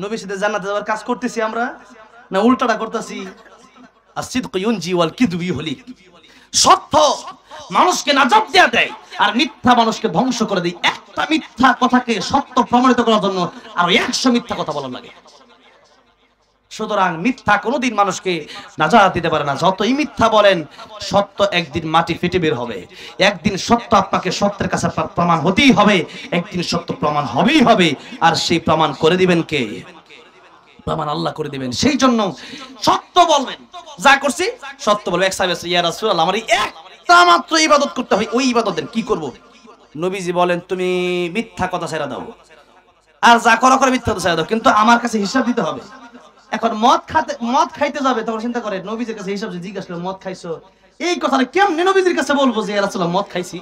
নবীর সাথে জান্নাতে যাওয়ার কাজ করতেছি আমরা না উল্টাটা করতেছি? আসিদকু ইউনজি ওয়াল কিযবু ইহলিক। সত্য মানুষকে নাজাত দেয়া দেয় আর মিথ্যা মানুষকে ধ্বংস করে দেয়। একটা মিথ্যা কথাকে সত্য প্রমাণিত করার জন্য আর 100 মিথ্যা কথা বলা লাগে। সুতরাং মিথ্যা কোনোদিন মানুষকে নাজাত দিতে পারে না। যতই মিথ্যা বলেন, সত্য একদিন মাটি ফেটে বের হবে। একদিন সত্য আপনাকে সত্যের কাছে প্রমাণ হতেই হবে। একদিন সত্য প্রমাণ হবেই হবে। আর সেই প্রমাণ করে দিবেন কে? প্রমাণ আল্লাহ করে দিবেন। সেই জন্য সত্য বলবেন, যা করছি সত্য বলবেন। এক সাহেব আছে, ইয়া রাসূলুল্লাহ, আমার একটা মাত্র ইবাদত করতে হয়, ওই ইবাদত দেন, কি করব? নবীজি বলেন, তুমি মিথ্যা কথা ছেড়ে দাও, আর যা করো করে মিথ্যা কথা ছেড়ে দাও, কিন্তু আমার কাছে হিসাব দিতে হবে। এখন মদ খাইতে যাবে, তখন চিন্তা করে নবীজির কাছে হিসাব জিজ্ঞাসা করে, মদ খাইছো? এই কথাটা কেমনে নবীজির কাছে বলবো যে ইয়া রাসূলুল্লাহ মদ খাইছি?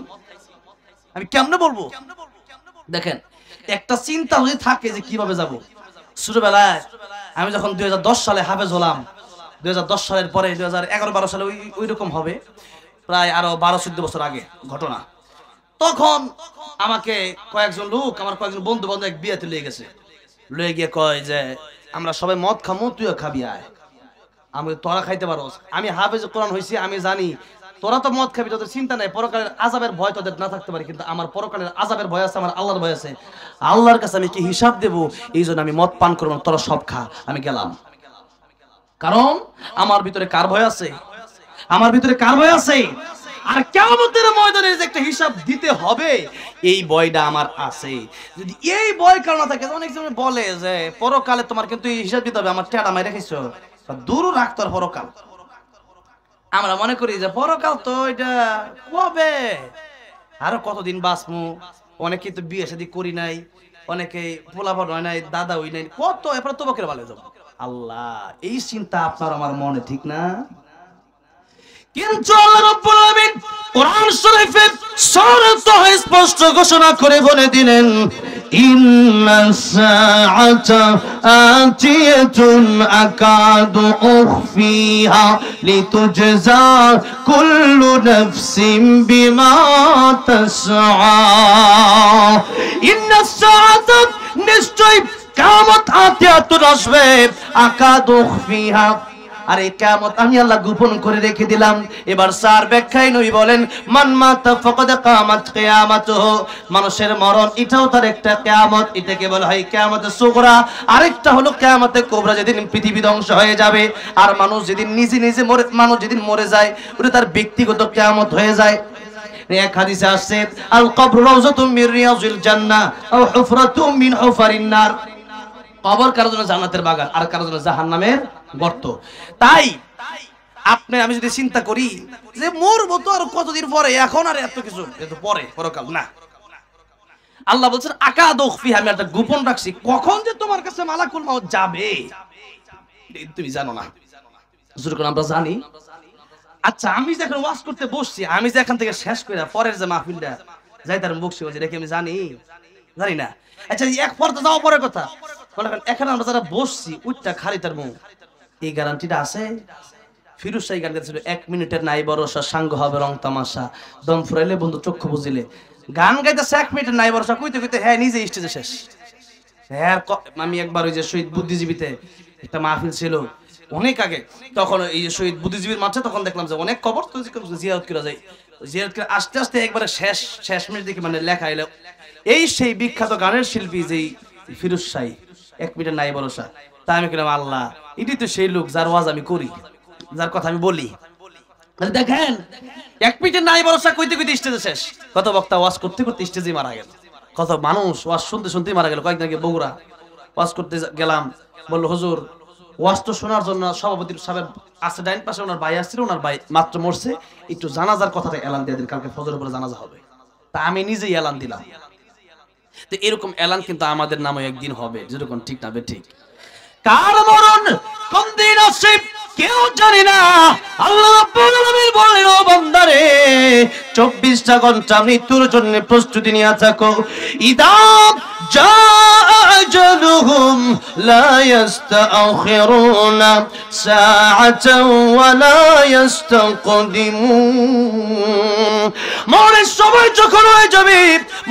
আমি কেমনে বলবো? দেখেন, একটা চিন্তা যদি থাকে যে কিভাবে যাব। ছোটবেলায় আমি যখন 2010 সালে হাফেজ হলাম, 2010 সালের পরে 2011-12 সালে ওই রকম হবে, প্রায় আরো 12-14 বছর আগে ঘটনা। তখন আমাকে কয়েকজন লোক, আমার কয়েকজন বন্ধু বান্ধব এক বিয়েতে লয়ে গেছে। লয়ে গিয়ে কয় যে আমরা সবাই মদ খামো, তুইও খাবি আয়। আমি, তোরা খাইতে পারো, আমি হাফেজ কোরআন হইছি, আমি জানি তোরা তো মদ খাবি, তোদের চিন্তা নাই, পরকালের আযাবের ভয় তোদের না থাকতে পারে, কিন্তু আমার পরকালের আযাবের ভয় আছে, আমার আল্লাহর ভয় আছে। আল্লাহর কাছে আমি কি হিসাব দেব? এই জন্য আমি মদ পান করবো না, তোরা সব খা। আমি গেলাম, কারণ আমার ভিতরে কার ভয় আছে? আমার ভিতরে কার ভয় আছে? আর কিয়ামতের ময়দানে যে একটা হিসাব দিতে হবে, এই ভয়টা আমার আছে। যদি এই ভয় কারণ না থাকে, অনেকজন বলে যে পরকালে তোমার কিন্তু হিসাব দিতে হবে, আমার টেড়া মাই রেখেছো, দূর রাখতো আর পরকাল। আমরা মনে করি যে পরকাল তো এটা কবে, আরো কতদিন বাঁচমু। অনেকে তো বিয়ে শাদী করি নাই, অনেকে পোলাপান হয় নাই, দাদা হই নাই, কত এরপরে তো বকের ভালো যাব। আল্লাহ, এই চিন্তা আপনার আমার মনে ঠিক না? কিন্তু আল্লাহ রাব্বুল আলামিন কোরআন শরীফে সূরা তাহা স্পষ্ট ঘোষণা করে বলে দিলেন, ইন্নাস সাআতা আতিয়াতুন আকাদু উখফিহা লিতুজজা কুল্লু নাফসিন বিমা তাসআ। ইন্নাস সাআতা, নিশ্চয় কিয়ামত আতিয়াতুন আসবে, আকাদু উখফিহা, আর এই কিয়ামত আমি আল্লাহ গোপন করে রেখে দিলাম। এবার স্যার ব্যাখ্যায় নবী বলেন, মান মাতা ফাকাদ কামাত কিয়ামাতুহু, মানুষের মরণ এটাও তার একটা কিয়ামত। এটাকে বলা হয় কিয়ামতে সুগরা। আরেকটা হলো কিয়ামতে কুবরা, যেদিন পৃথিবী ধ্বংস হয়ে যাবে আর মানুষ যেদিন নিজে মানুষ যেদিন মরে যায়, ওটা তার ব্যক্তিগত কিয়ামত হয়ে যায়। এক হাদিসে আসছে, আল কবরু রাউযাতুম মির রিয়াজিল জান্নাহ আও হুফরাতুম মিন হুফারিন নার। কবর কারোর জন্য জান্নাতের বাগান, আর কারোর জন্য জাহান্নামের গর্ত। তাই আপনি আমি যদি চিন্তা করি যে মরবো তো আর কতদিন পরে, এখন আর এত কিছু, এত পরে পরকাল না। আল্লাহ বলছেন আকাদু উখফিহা, আমি একটা গোপন রাখছি, কখন যে তোমার কাছে মালাকুল মাউত যাবে তুমি জানো না। যখন আমরা জানি, আচ্ছা আমি যখন ওয়াজ করতে বসছি, আমি যে এখান থেকে শেষ করে পরের যে মাহফিলটা যাই তার বকছি, এটা কি আমি জানি? জানি না। আচ্ছা এক পর্দা যাওয়া পরের কথা, এখানে আমরা যারা বসছি উঠটা খালি তার মুখ, এই গ্যারান্টিটা আছে? ফিরোজ শাহী গান গেছিল, 1 মিনিটের নাই ভরসা, সাঙ্গ হবে রং তামাশা, দম ফুরাইলে বন্ধু চক্ষু বুঝিলে। গান গাইতেছে 1 মিনিটের নাই ভরসা, কইতে কইতে হ্যাঁ নিজে স্টেজে শেষ। হ্যাঁ, আমি একবার ওই যে শহীদ বুদ্ধিজীবীতে একটা মাহফিল ছিল অনেক আগে, তখন এই যে শহীদ বুদ্ধিজীবীর মাঝে তখন দেখলাম যে অনেক কবর তো জিয়ারত করা যায়, জিয়ারত করে আস্তে আস্তে একবারে শেষ মিনিট দেখি মানে লেখা এলো, এই সেই বিখ্যাত গানের শিল্পী যেই ফিরোজ শাহী, 1 মিনিটের নাই ভরসা। তা আমি বললাম, আল্লাহ, এটি তো সেই লোক যার ওয়াজ আমি করি, যার কথা আমি বলি। দেখেন 1 মিনিটের নাই ভরসা কইতে কইতে স্টেজে শেষ। কত বক্তা ওয়াজ করতে করতে স্টেজে মারা গেল, কত মানুষ ওয়াজ শুনতে শুনতে মারা গেল। কয়েকদিন আগে বগুড়া ওয়াজ করতে গেলাম, বললো হুজুর ওয়াজ তো শোনার জন্য সভাপতি সাহেব আছে ডাইন পাশে, ওনার ভাই আসছিল, ওনার ভাই মাত্র মরছে, একটু জানাজার কথাটা এলান দিয়ে দিন, কালকে ফজরের পরে জানাজা হবে। তা আমি নিজেই এলান দিলাম। তো এরকম এলান কিন্তু আমাদের নামে একদিন হবে, যেরকম ঠিক না ঠিক। কার মরণ কোন দিন আসে কেউ জানে না। আল্লাহ রাব্বুল আলামিন বলেন, ও বান্দারে 24টা ঘন্টা মৃত্যুর জন্য প্রস্তুতি নিয়ে থাকো। ইদা جاء أجلهم لا يستأخرون ساعة ولا يستقدمون মরণের সময় যখন হয়ে যাবে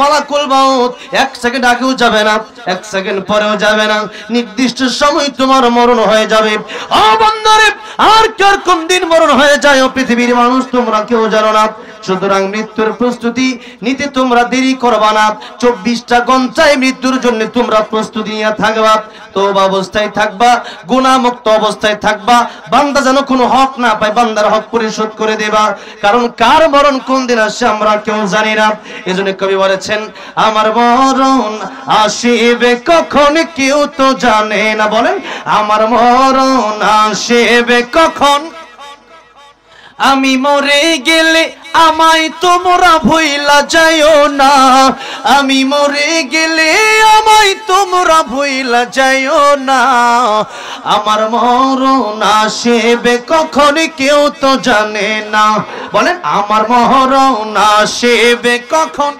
মালাকুল মাউত এক সেকেন্ড আগেও যাবে না এক সেকেন্ড পরেও যাবে না নির্দিষ্ট সময় তোমার মরণ হয়ে যাবে ও বান্দারে আর কার কোন দিন মরণ হয়ে যায় ও পৃথিবীর মানুষ তোমরা কেউ জানো না সুতরাং মৃত্যুর প্রস্তুতি নিতে তোমরা দেরি করবা না 24টা ঘন্টায় মৃত্যুর জন্য তোমরা প্রস্তুতি নিয়ে থাকবা তওবা অবস্থায় থাকবা গুনাহমুক্ত অবস্থায় থাকবা বান্দা যেন কোনো হক না পায় বান্দার হক পরিশোধ করে দেবা কারণ কার মরণ কোন দিন আসে আমরা কেউ জানি না এজন্য কবি বলেছেন আমার মরণ আসিবে কখন কেউ তো জানে না বলেন আমার মরণ আসিবে কখন আমি মরে গেলে আমায় তোমরা ভুইলা যাইও না আমি মরে গেলে আমায় তোমরা ভুইলা যাইও না আমার মরণ আসিবে কখন কেউ তো জানে না বলেন আমার মরণ আসিবে কখন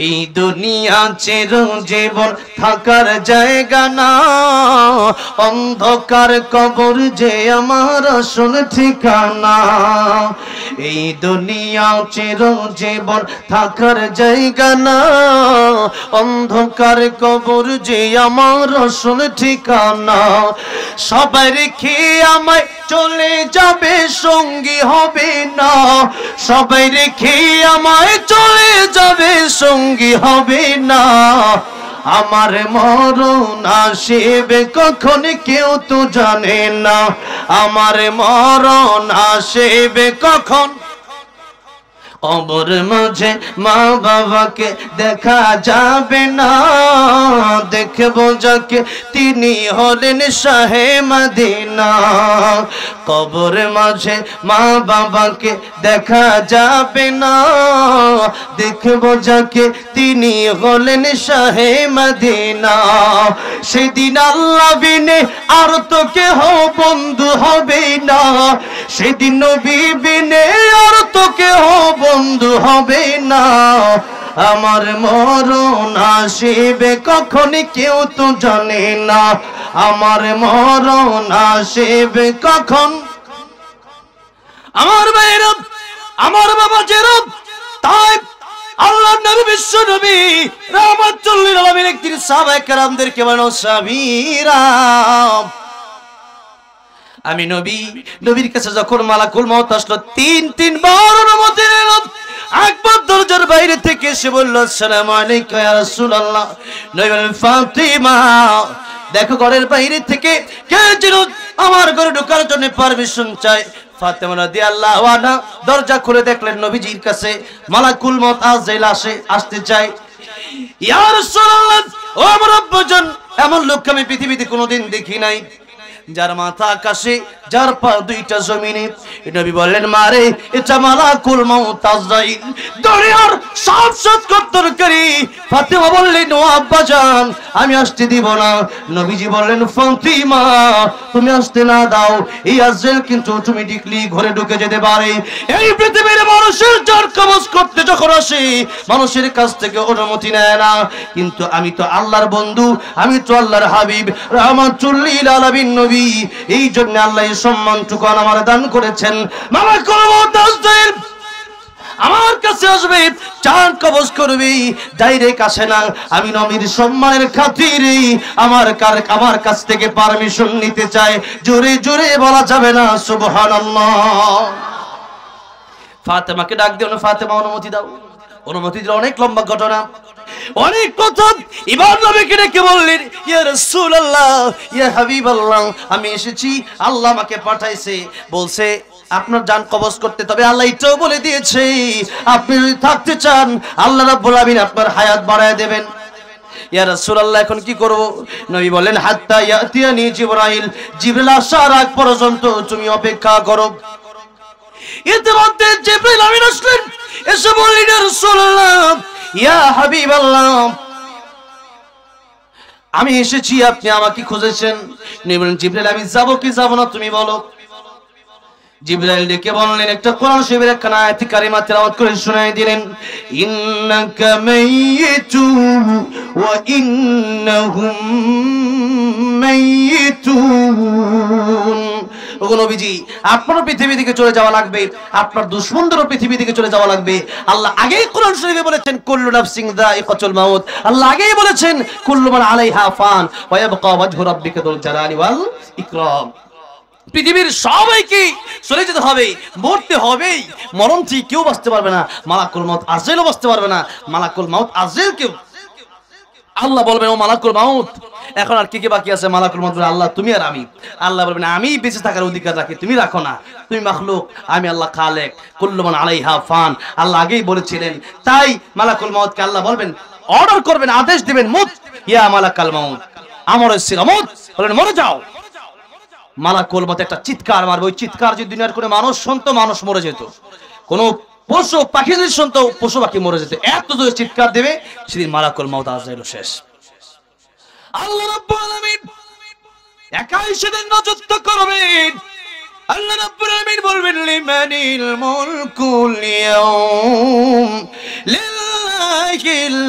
এই দুনিয়া চিরজীবন থাকার জায়গা না অন্ধকার কবর যে আমার আসল ঠিকানা এই দুনিয়া চিরজীবন থাকার জায়গা না অন্ধকার কবর যে আমার আসল ঠিকানা সবাই রেখে আমায় চলে যাবে সঙ্গী হবে না সবাই রেখে আমায় চলে যাবে সঙ্গী হবে না আমার মরণ আসিবে কখন কেউ তো জানে না আমার মরণ আসিবে কখন কবর মাঝে মা বাবাকে দেখা যাবে না দেখবো যাকে তিনি হলেন শাহে মদিনা কবর মাঝে মা বাবাকে দেখা যাবে না দেখবো যাকে তিনি হলেন শাহে মদিনা সেদিন আল্লাহ বিনে আর তো কেহ বন্ধু হবে না সেদিন নবী বিনে আর তো কেহ বন্ধু হবে না আমার মরণ আসিবে কখন কেউ তো জানে না আমার মরণ আসিবে কখন আমার ভাইরা আমার বাবা যেরব তাই আল্লাহর নবী বিশ্ব নবী রাহমাতুল লিল আলামিন একদিন সাহাবায়ে কেরামদেরকে বলেন সাহাবীরা আমি নবীর কাছে যখন মালাকুল মউত আসলো তিন বার অনুমতি নিল একবার দরজার বাইরে থেকে এসে বলল আসসালামু আলাইকা ইয়া রাসূলুল্লাহ নবী বলেন ফাতিমা দেখো ঘরের বাইরে থেকে কে যেন আমার ঘরে ঢোকার জন্য পারমিশন চায় ফাতিমা রাদিয়াল্লাহু আনহা দরজা খুলে দেখলেন নবীজির কাছে মালাকুল মউত আজরাইল আসতে চায় ইয়া রাসূলুল্লাহ ও আমার আব্বাজান এমন লোক আমি পৃথিবীতে কোনোদিন দেখি নাই যার মাথা আকাশে যার পা দুইটা জমিনে নবী বললেন মারে এটা মালাকুল মউত আজরাইল দুনিয়ার সবচেয়ে কত্তরকারী ফাতিমা বললেন ও আব্বাজান আমি আসতে দিব না নবীজি বললেন ফাতিমা তুমি আসতে না দাও এই আজরাইল কিন্তু তুমি ডিকলি ঘরে ঢুকে যেতে পারে এই পৃথিবীর মানুষের যার কবজ করতে যখন আসে মানুষের কাছ থেকে অনুমতি নেয় না কিন্তু আমি তো আল্লাহর বন্ধু আমি তো আল্লাহর হাবিব রাহমাতুল লিল আলামিন নবী এই জন্য আল্লাহ এই সম্মানটুকু আমার দান করেছেন মালাকুল মউত আজরাইল আমার কাছে আসবে জান কবজ করবে ডাইরেক্ট আসে না আমি নবীর সম্মানের খাতিরে আমার কাছ থেকে পারমিশন নিতে চাই জোরে জোরে বলা যাবে না সুবহানাল্লাহ ফাতেমাকে ডাক দিও না ফাতেমা অনুমতি দাও অনুমতি দিলে অনেক লম্বা ঘটনা অনেক কথা ইমাম নবীকে ডেকে বললেন ইয়া রাসূলুল্লাহ ইয়া হাবিবাল্লাহ আমি এসেছি আল্লাহ আমাকে পাঠাইছে বলছে আপনার জান কবজ করতে তবে আল্লাহ এটাও বলে দিয়েছে আপনি যদি থাকতে চান আল্লাহ রাব্বুল আলামিন আপনার হায়াত বাড়ায় দেবেন ইয়া রাসূলুল্লাহ এখন কি করব নবী বলেন হাত্তা ইয়াতিয়ানি জিবরাইল আসার আগ পর্যন্ত তুমি অপেক্ষা করো ইতিমধ্যে জিবরাইল আমিন আসলেন এসে বললেন ইয়া রাসূলুল্লাহ ইয়া হাবিবাল্লাহ আমি এসেছি আপনি আমাকে খুঁজেছেন নবী বলেন জিবরাইল আমি যাব কি যাব না তুমি বলো জিবরাইল ডেকে বললেন একটা কোরআন শরীফের একখানা আয়াত কারিমা তেলাওয়াত করে শোনায় দিলেন, ইন্নাকা মাইয়িতুন ওয়া ইন্নাহুম মাইয়িতুন। ওগো নবীজি, আপনার পৃথিবী থেকে চলে যাওয়া লাগবে, আপনার দুশমনদেরও পৃথিবী থেকে চলে যাওয়া লাগবে। আল্লাহ আগেই কোরআন শরীফে বলেছেন কুল্লু নাফসিন যায়িকাতুল মাউত। আল্লাহ আগেই বলেছেন কুল্লু মান আলাইহা ফান ওয়া ইয়াবকা ওয়াজহু রাব্বিকা যুল জালালি ওয়াল ইকরাম। পৃথিবীর সবাইকে চলে যেতে হবে, মরতে হবেই। মরণ থেকে কেউ বাঁচতে পারবে না, মালাকুল মাউত আজরাইলও বাঁচতে পারবে না। মালাকুল মাউত আজরাইল কেউ, আল্লাহ বলবেন ও মালাকুল মাউত এখন আর কে বাকি আছে? মালাকুল মাউত আল্লাহ তুমি আর আমি। আল্লাহ বলবেন আমি বেঁচে থাকার অধিকার রাখি, তুমি রাখো না, তুমি মাখলুক, আমি আল্লাহ খালেক, কুল্লু মান আলাইহা ফান। আল্লাহ আগেই বলেছিলেন। তাই মালাকুল মাউতকে আল্লাহ বলবেন, অর্ডার করবেন, আদেশ দিবেন, মুত ইয়া মালাকাল মাউত, আমর সিরামুত, বলেন মরে যাও। মালাকুল মাউত একটা চিৎকার মারবে, ওই চিৎকার যদি দুনিয়ার কোনো মানুষ শুনতো মানুষ মরে যেত, কোনো পশু পাখি যদি শুনতো পশু পাখি মরে যেত, এত জোরে চিৎকার দেবে সেদিন মালাকুল মাউত আজরাইল শেষ। আল্লাহ রাব্বুল আলামিন একাই সেদিন রাজত্ব করবেন। আল্লাহ রাব্বুল আলামিন বলবেন লিমানিল মুলকুল ইয়াউম লিল্লাহিল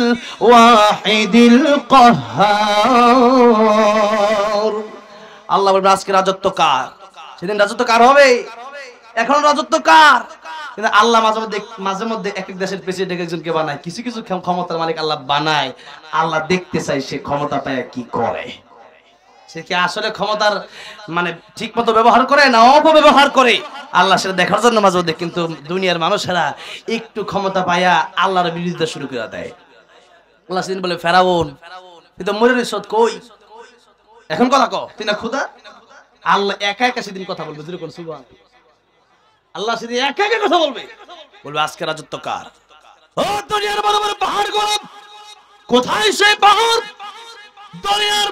ওয়াহিদিল কাহ্হার। আল্লাহ বলবেন আজকে রাজত্ব কার? সেদিন রাজত্ব কার হবে? এখন রাজত্ব কার? কিন্তু আল্লাহ মাঝে মধ্যে এক এক দেশের প্রেসিডেন্ট একজনকে বানায়, কিছু কিছু ক্ষমতার মালিক আল্লাহ বানায়। আল্লাহ দেখতে চাই সে ক্ষমতা পায় কি করে, সে কি আসলে ক্ষমতার মানে ঠিক মতো ব্যবহার করে না অপব্যবহার করে। আল্লাহ সেটা দেখার জন্য মাঝে মধ্যে, কিন্তু দুনিয়ার মানুষেরা একটু ক্ষমতা পায়া আল্লাহর বিরোধিতা শুরু করে দেয়। আল্লাহ সেদিন বলে ফেরাউন কিন্তু মরে রিসত কই, এখন কথা কও তুই না খুদা। আল্লাহ একা একা সেদিন কথা বলবে, যেরকম সুবহান আল্লাহ সেদিন একা একা কথা বলবে, বলবে আজকে রাজত্ব কার? ও দুনিয়ার বড় বড় পাহাড় গুলো কোথায়? সেই পাহাড় দুনিয়ার,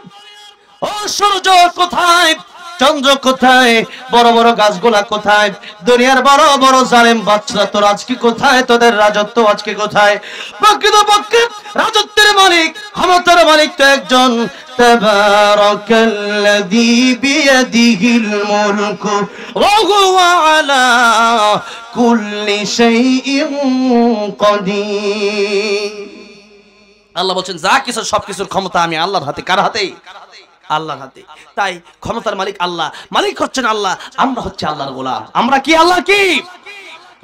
ও সূর্য কোথায়? চন্দ্র কোথায়? বড় বড় গাছগুলা কোথায়? দুনিয়ার বড় বড় জালেম বাচ্চারা তোর আজকে কোথায়? তোদের রাজত্ব আজকে কোথায়? প্রকৃতপক্ষে রাজত্বের মালিক, ক্ষমতার মালিক তো একজন। তাবারাকাল্লাযী বিয়াদিহিল মুলকু ওয়া হুয়া আলা কুল্লি শাইইন কাদির। আল্লাহ বলেন যা কিছু সবকিছুর ক্ষমতা আমি আল্লাহর হাতে। কার হাতে? আল্লাহর হাতে। তাই ক্ষমতার মালিক আল্লাহ, মালিক হচ্ছেন আল্লাহ, আমরা হচ্ছে আল্লাহর গোলাম। আমরা কি আল্লাহর কি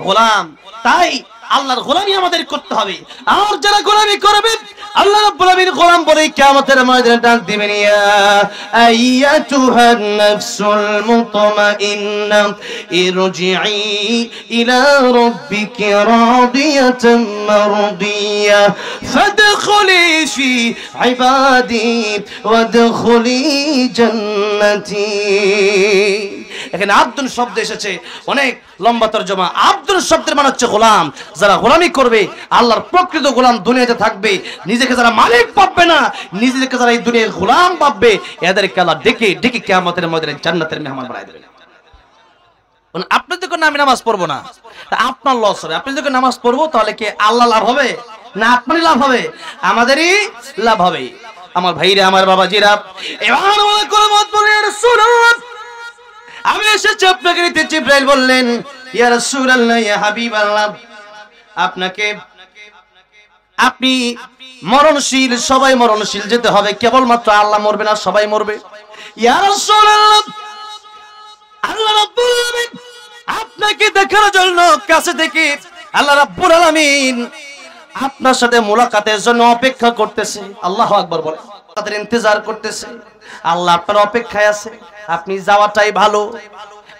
গোলাম? তাই আল্লাহর গোলামি আমাদের করতে হবে। আর যারা গোলামি করবে আল্লাহ রাব্বুল আলামিন গোলাম বলে কিয়ামতের ময়দানে ডাক দিবেন, ইয়া আইয়াতুহান নাফসুল মুতমাইন্না ইরজিই ইলা রাব্বিকি রাদিয়াতাম মারদিয়া ফাদখুলি ফি ইবাদি ওয়াদখুলি জান্নাতি। এখানে আব্দুল শব্দ এসেছে, অনেক লম্বা তরজমা। আব্দুল শব্দের মানে হচ্ছে গোলাম। যারা গোলামি করবে, আল্লাহর প্রকৃত গোলাম দুনিয়াতে থাকবে, নিজেকে যারা মালিক ভাববে না, নিজেকে যারা এই দুনিয়ার গোলাম ভাববে, এদেরকে আল্লাহ ডেকে ডেকে কিয়ামতের ময়দানে জান্নাতের মেহমান বানায় দেবেন। আপনি যখন আমি নামাজ পড়বো না, আপনার লস হবে। আপনি যখন নামাজ পড়বো তাহলে কি আল্লাহ লাভ হবে না আপনারই লাভ হবে? আমাদেরই লাভ হবে। আমার ভাইরা, আমার বাবাজিরা, এবার বলে কোন মত বলে রাসূলুল্লাহ আমি এসেছি আপনাকে নিতে। জিবরাইল বললেন, ইয়া রাসূলুল্লাহ, ইয়া হাবিবাল্লাহ, আপনাকে, আপনি মরণশীল, সবাই মরণশীল, যেতে হবে। কেবলমাত্র আল্লাহ মরবে না, সবাই মরবে। ইয়া রাসূলুল্লাহ, আল্লাহ রাব্বুল আলামিন আপনাকে দেখার জন্য কাছে থেকে আল্লাহ রাব্বুল আলামিন আপনার সাথে মুলাকাতের জন্য অপেক্ষা করতেছে। আল্লাহু আকবার বলে, তাদের ইন্তজার করতেছে। আল্লাহ আপনার অপেক্ষায় আছে। আপনি যাওয়াটাই ভালো,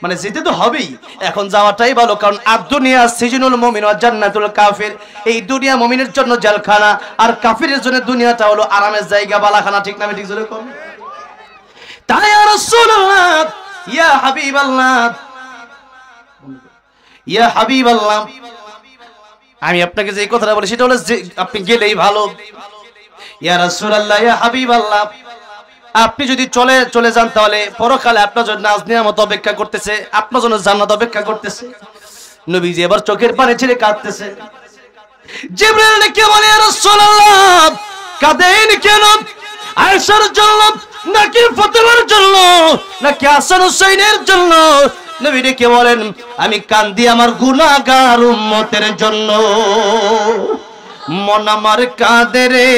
মানে যেতে তো হবেই, এখন যাওয়াটাই ভালো। কারণ আর দুনিয়া সিজনুল মুমিন ওয়া জান্নাতুল কাফির, এই দুনিয়া মুমিনের জন্য জেলখানা, আর কাফিরের জন্য দুনিয়াটা হলো আরামের জায়গা, বালাখানা। ঠিক না? আমি ঠিক জোরে কম। তাই ইয়া রাসূলুল্লাহ, ইয়া হাবিবাল্লাহ, ইয়া হাবিবাল্লাহ, আমি আপনাকে যে কথাটা বলি সেটা হলো যে আপনি গেলেই ভালো। ইয়া রাসূলুল্লাহ, ইয়া হাবিবাল্লাহ, আপনি যদি চলে যান তাহলে পরকালে আপনার জন্য নাজ নিয়ামত অপেক্ষা করতেছে, আপনার জন্য জান্নাত অপেক্ষা করতেছে। নবীজি এবার চোখের পানি ছেড়ে কাঁদতেছে। জিবরাইল কে বলে, ইয়া রাসূলুল্লাহ, কাঁদেন কেন? আয়েশার জন্য নাকি ফাতেমার জন্য নাকি হাসান হুসাইনের জন্য নবী ডেকে বলেন, আমি কান্দি আমার গুনাহগার উম্মতের জন্য। মন আমার কাঁদে রে,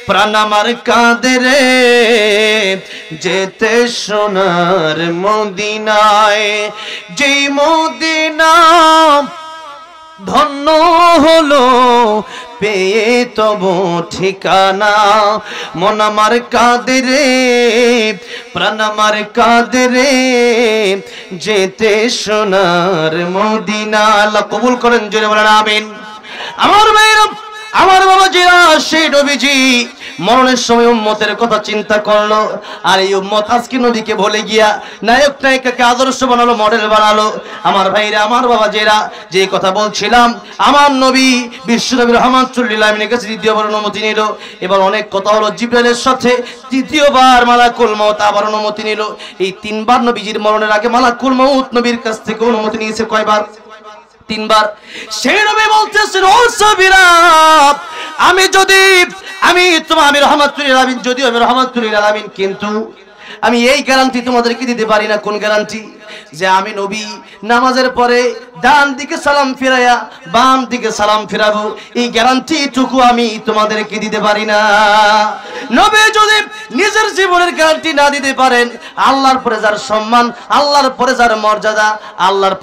প্রাণ আমার কাঁদে রে, যেতে সোনার মদিনায়, যেই মদিনা ধন্য হলো পেয়ে তব ঠিকানা। মন আমার কাঁদে রে, প্রাণ আমার কাঁদে রে, যেতে সোনার মদিনা। আল্লাহ কবুল করেন, জোরে বলেন আমিন। আমার ভাইরা, আমার বাবাজিরা, সেই নবীজি মরণের সময় উম্মতের কথা চিন্তা করলো, আর এই উম্মত আজকে নবীকে ভুলে গিয়া নায়ক নায়িকাকে আদর্শ বানালো, মডেল বানালো। আমার ভাইরা, আমার বাবাজিরা, যে কথা বলছিলাম, আমার নবী বিশ্বনবী রাহমাতুল্লিল আলামিনের কাছে দ্বিতীয়বার অনুমতি নিল। এবার অনেক কথা হলো, জিবরাইলের সাথে তৃতীয়বার মালাকুল মউত আবার অনুমতি নিল। এই তিনবার নবীজির মরণের আগে মালাকুল মউত নবীর কাছ থেকে অনুমতি নিয়েছে কয়বার? তিনবার। সেই নবী বলতেছেন, ও সাবিরা, আমি রাহমাতুল আলামিন, যদিও আমি রাহমাতুল আলামিন, কিন্তু আমি এই গ্যারান্টি তোমাদেরকে দিতে পারি না। কোন গ্যারান্টি? যে আমি নবী নামাজের পরে ডান দিকে সালাম ফিরাইয়া বাম দিকে সালাম ফিরাবো, এই গ্যারান্টিটুকু আমি তোমাদেরকে দিতে পারি না। নবী যদি নিজের জীবনের গ্যারান্টি না দিতে পারেন, আল্লাহর পরে যার সম্মান, আল্লাহর পরে যার মর্যাদা, আল্লাহর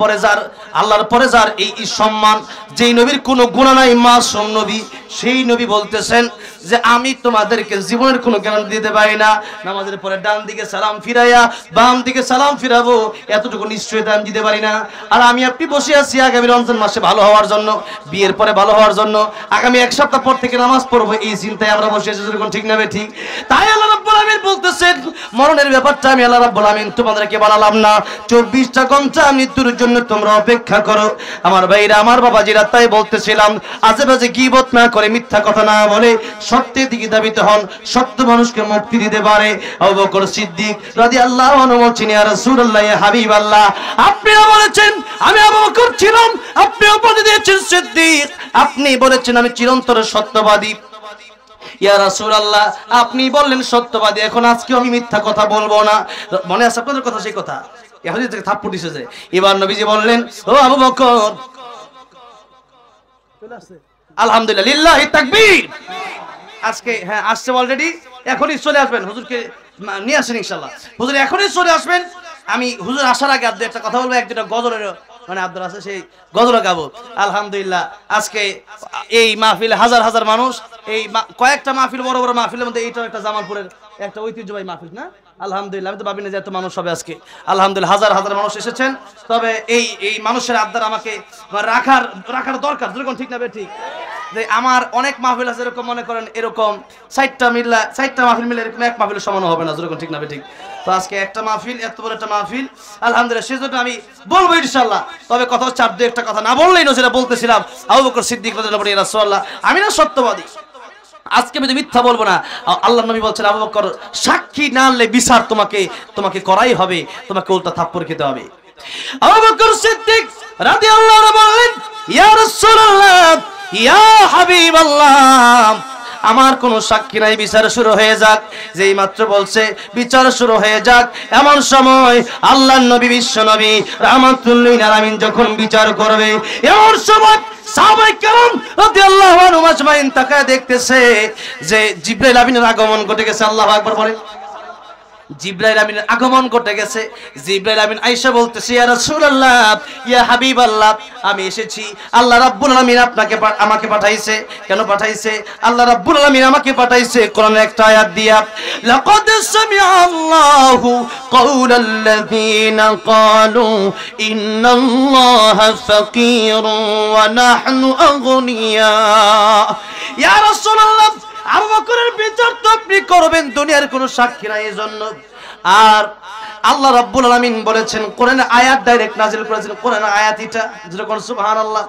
পরে যার এই সম্মান, যেই নবীর কোনো গুনাহ নাই, মাসুম নবী, সেই নবী বলতেছেন যে আমি তোমাদেরকে জীবনের কোনো গ্যারান্টি দিতে পারি না। নামাজের পরে ডান দিকে সালাম ফিরাইয়া বাম দিকে সালাম ফিরাবো, এতটুকু নিশ্চয়তা আমি দিতে পারি না। আর আমি আপনি বসে আছি আগামী রমজান মাসে ভালো হওয়ার জন্য, বিয়ের পরে ভালো হওয়ার জন্য, আগামী এক সপ্তাহ পর থেকে নামাজ পড়বো, এই চিন্তায় আমরা বসে আছি। যেরকম ঠিক না ঠিক? তাই আল্লাহ রাব্বুল আমিন বলতেছেন, মরণের ব্যাপারটা আমি আল্লাহ রাব্বুল আমিন তোমাদেরকে বানালাম না, 24টা ঘন্টা মৃত্যুর জন্য তোমরা অপেক্ষা করো। আমার ভাইরা, আমার বাবাজিরা, তাই বলতেছিলাম, আজেবাজে গীবত না করে, মিথ্যা কথা না বলে সত্যের দিকে ধাবিত হন। সত্য মানুষকে মুক্তি দিতে পারে। আবু বকর সিদ্দিক রাদিয়াল্লাহু আনহু বলেন, ইয়া রাসূলুল্লাহ, ইয়া হাবিবাল্লাহ, আপনিও বলেছেন আমি আবু বকর ছিলাম, আপনি উপাধি দিয়েছেন সিদ্দিক, আপনি বলেছেন আমি চিরন্তর সত্যবাদী। ইয়া রাসূলুল্লাহ, আপনি বললেন সত্যবাদী, এখন আজকে আমি মিথ্যা কথা বলবো না। মনে আছে আপনাদের কথা? সেই কথা এখন থেকে থাপ্পড় দিছে যে। এবার নবীজি বললেন, ও আবু বকর, আলহামদুলিল্লাহ, লিল্লাহি তাকবীর। আজকে হ্যাঁ আসছে অলরেডি, এখনই চলে আসবেন, হুজুরকে নিয়ে আসেন ইনশাআল্লাহ। হুজুর এখনই চলে আসবেন। আমি হুজুর আসার আগে আর একটা কথা বলবো, এক দুটা গজলের মানে আব্দুল আছে, সেই গজল গাবো। আলহামদুলিল্লাহ, আজকে এই মাহফিলে হাজার হাজার মানুষ, এই কয়েকটা মাহফিল, বড় বড় মাহফিলের মধ্যে এইটা একটা জামালপুরের একটা ঐতিহ্যবাহী মাহফিল না? আলহামদুলিল্লাহ, আমি তো ভাবি না যে এত মানুষ হবে আজকে। আলহামদুলিল্লাহ, হাজার হাজার মানুষ এসেছেন। তবে এই মানুষের আবদার আমাকে রাখার দরকার, যেরকম ঠিক না ঠিক? যে আমার অনেক মাহফিল আছে, এরকম মনে করেন এরকম 4টা মাহফিল মিলে এরকম এক মাহফিলের সমান হবে না, যেরকম ঠিক না ঠিক? তো আজকে একটা মাহফিল, এত বড় একটা মাহফিল, আলহামদুলিল্লাহ, সেজন্য আমি বলবো ইনশাআল্লাহ। তবে কথা হচ্ছে, আর 2-1টা কথা না বললেই না, যেটা বলতেছিলাম, আবু বকর সিদ্দিক রাদিয়াল্লাহু আনহু, ইয়া রাসূলুল্লাহ, আমি না সত্যবাদী, আজকে আমি মিথ্যা বলবো না। আল্লাহর নবী বলছেন, আবু বকর, সাক্ষী না আনলে বিচার তোমাকে করাই হবে, তোমাকে উল্টা থাপ্পড় খেতে হবে। আবু বকর সিদ্দিক রাদিয়াল্লাহু আনহু বলেন, ইয়া রাসূলুল্লাহ, ইয়া হাবিবাল্লাহ, আমার কোনো সাক্ষী নাই, বিচার শুরু হয়ে যাক। যেই মাত্র বলছে বিচার শুরু হয়ে যাক, এমন সময় আল্লাহর নবী, বিশ্ব নবী রাহমাতুল লিল আলামিন যখন বিচার করবে, এমন সময় সাহাবায়ে কেরাম রাদিয়াল্লাহু আনহুম আজমাইন তাকায় দেখতেছে যে জিবরাইল আমিনের আগমন ঘটে গেছে। আল্লাহু আকবার বলেন। জিবরাইল আমিনের আগমন ঘটে গেছে। জিবরাইল আমিন আয়েশা বলতেছে, ইয়া রাসূলুল্লাহ, ইয়া হাবিবাল্লাহ, আমি এসেছি, আল্লাহ রাব্বুল আলামিন আমাকে পাঠাইছে। কেন পাঠাইছে? আল্লাহ রাব্বুল আলামিন আমাকে পাঠাইছে কোরআনের একটা আয়াত দিয়া, লাকাদ সামিআ আল্লাহু কাওলাল্লাযীনা ক্বালু ইন্নাল্লাহা ফাকীরুন ওয়া নাহনু আগনিয়া। ইয়া রাসূলুল্লাহ, আবু বকরের বিচার তো আপনি করবেন, দুনিয়ার কোনো সাক্ষী নাই এজন্য। আর আল্লাহ রাব্বুল আলামিন বলেছেন, কোরআনের আয়াত ডাইরেক্ট নাজিল করেছেন, কোরআনের আয়াত এটা, যেরকম সুবহানাল্লাহ,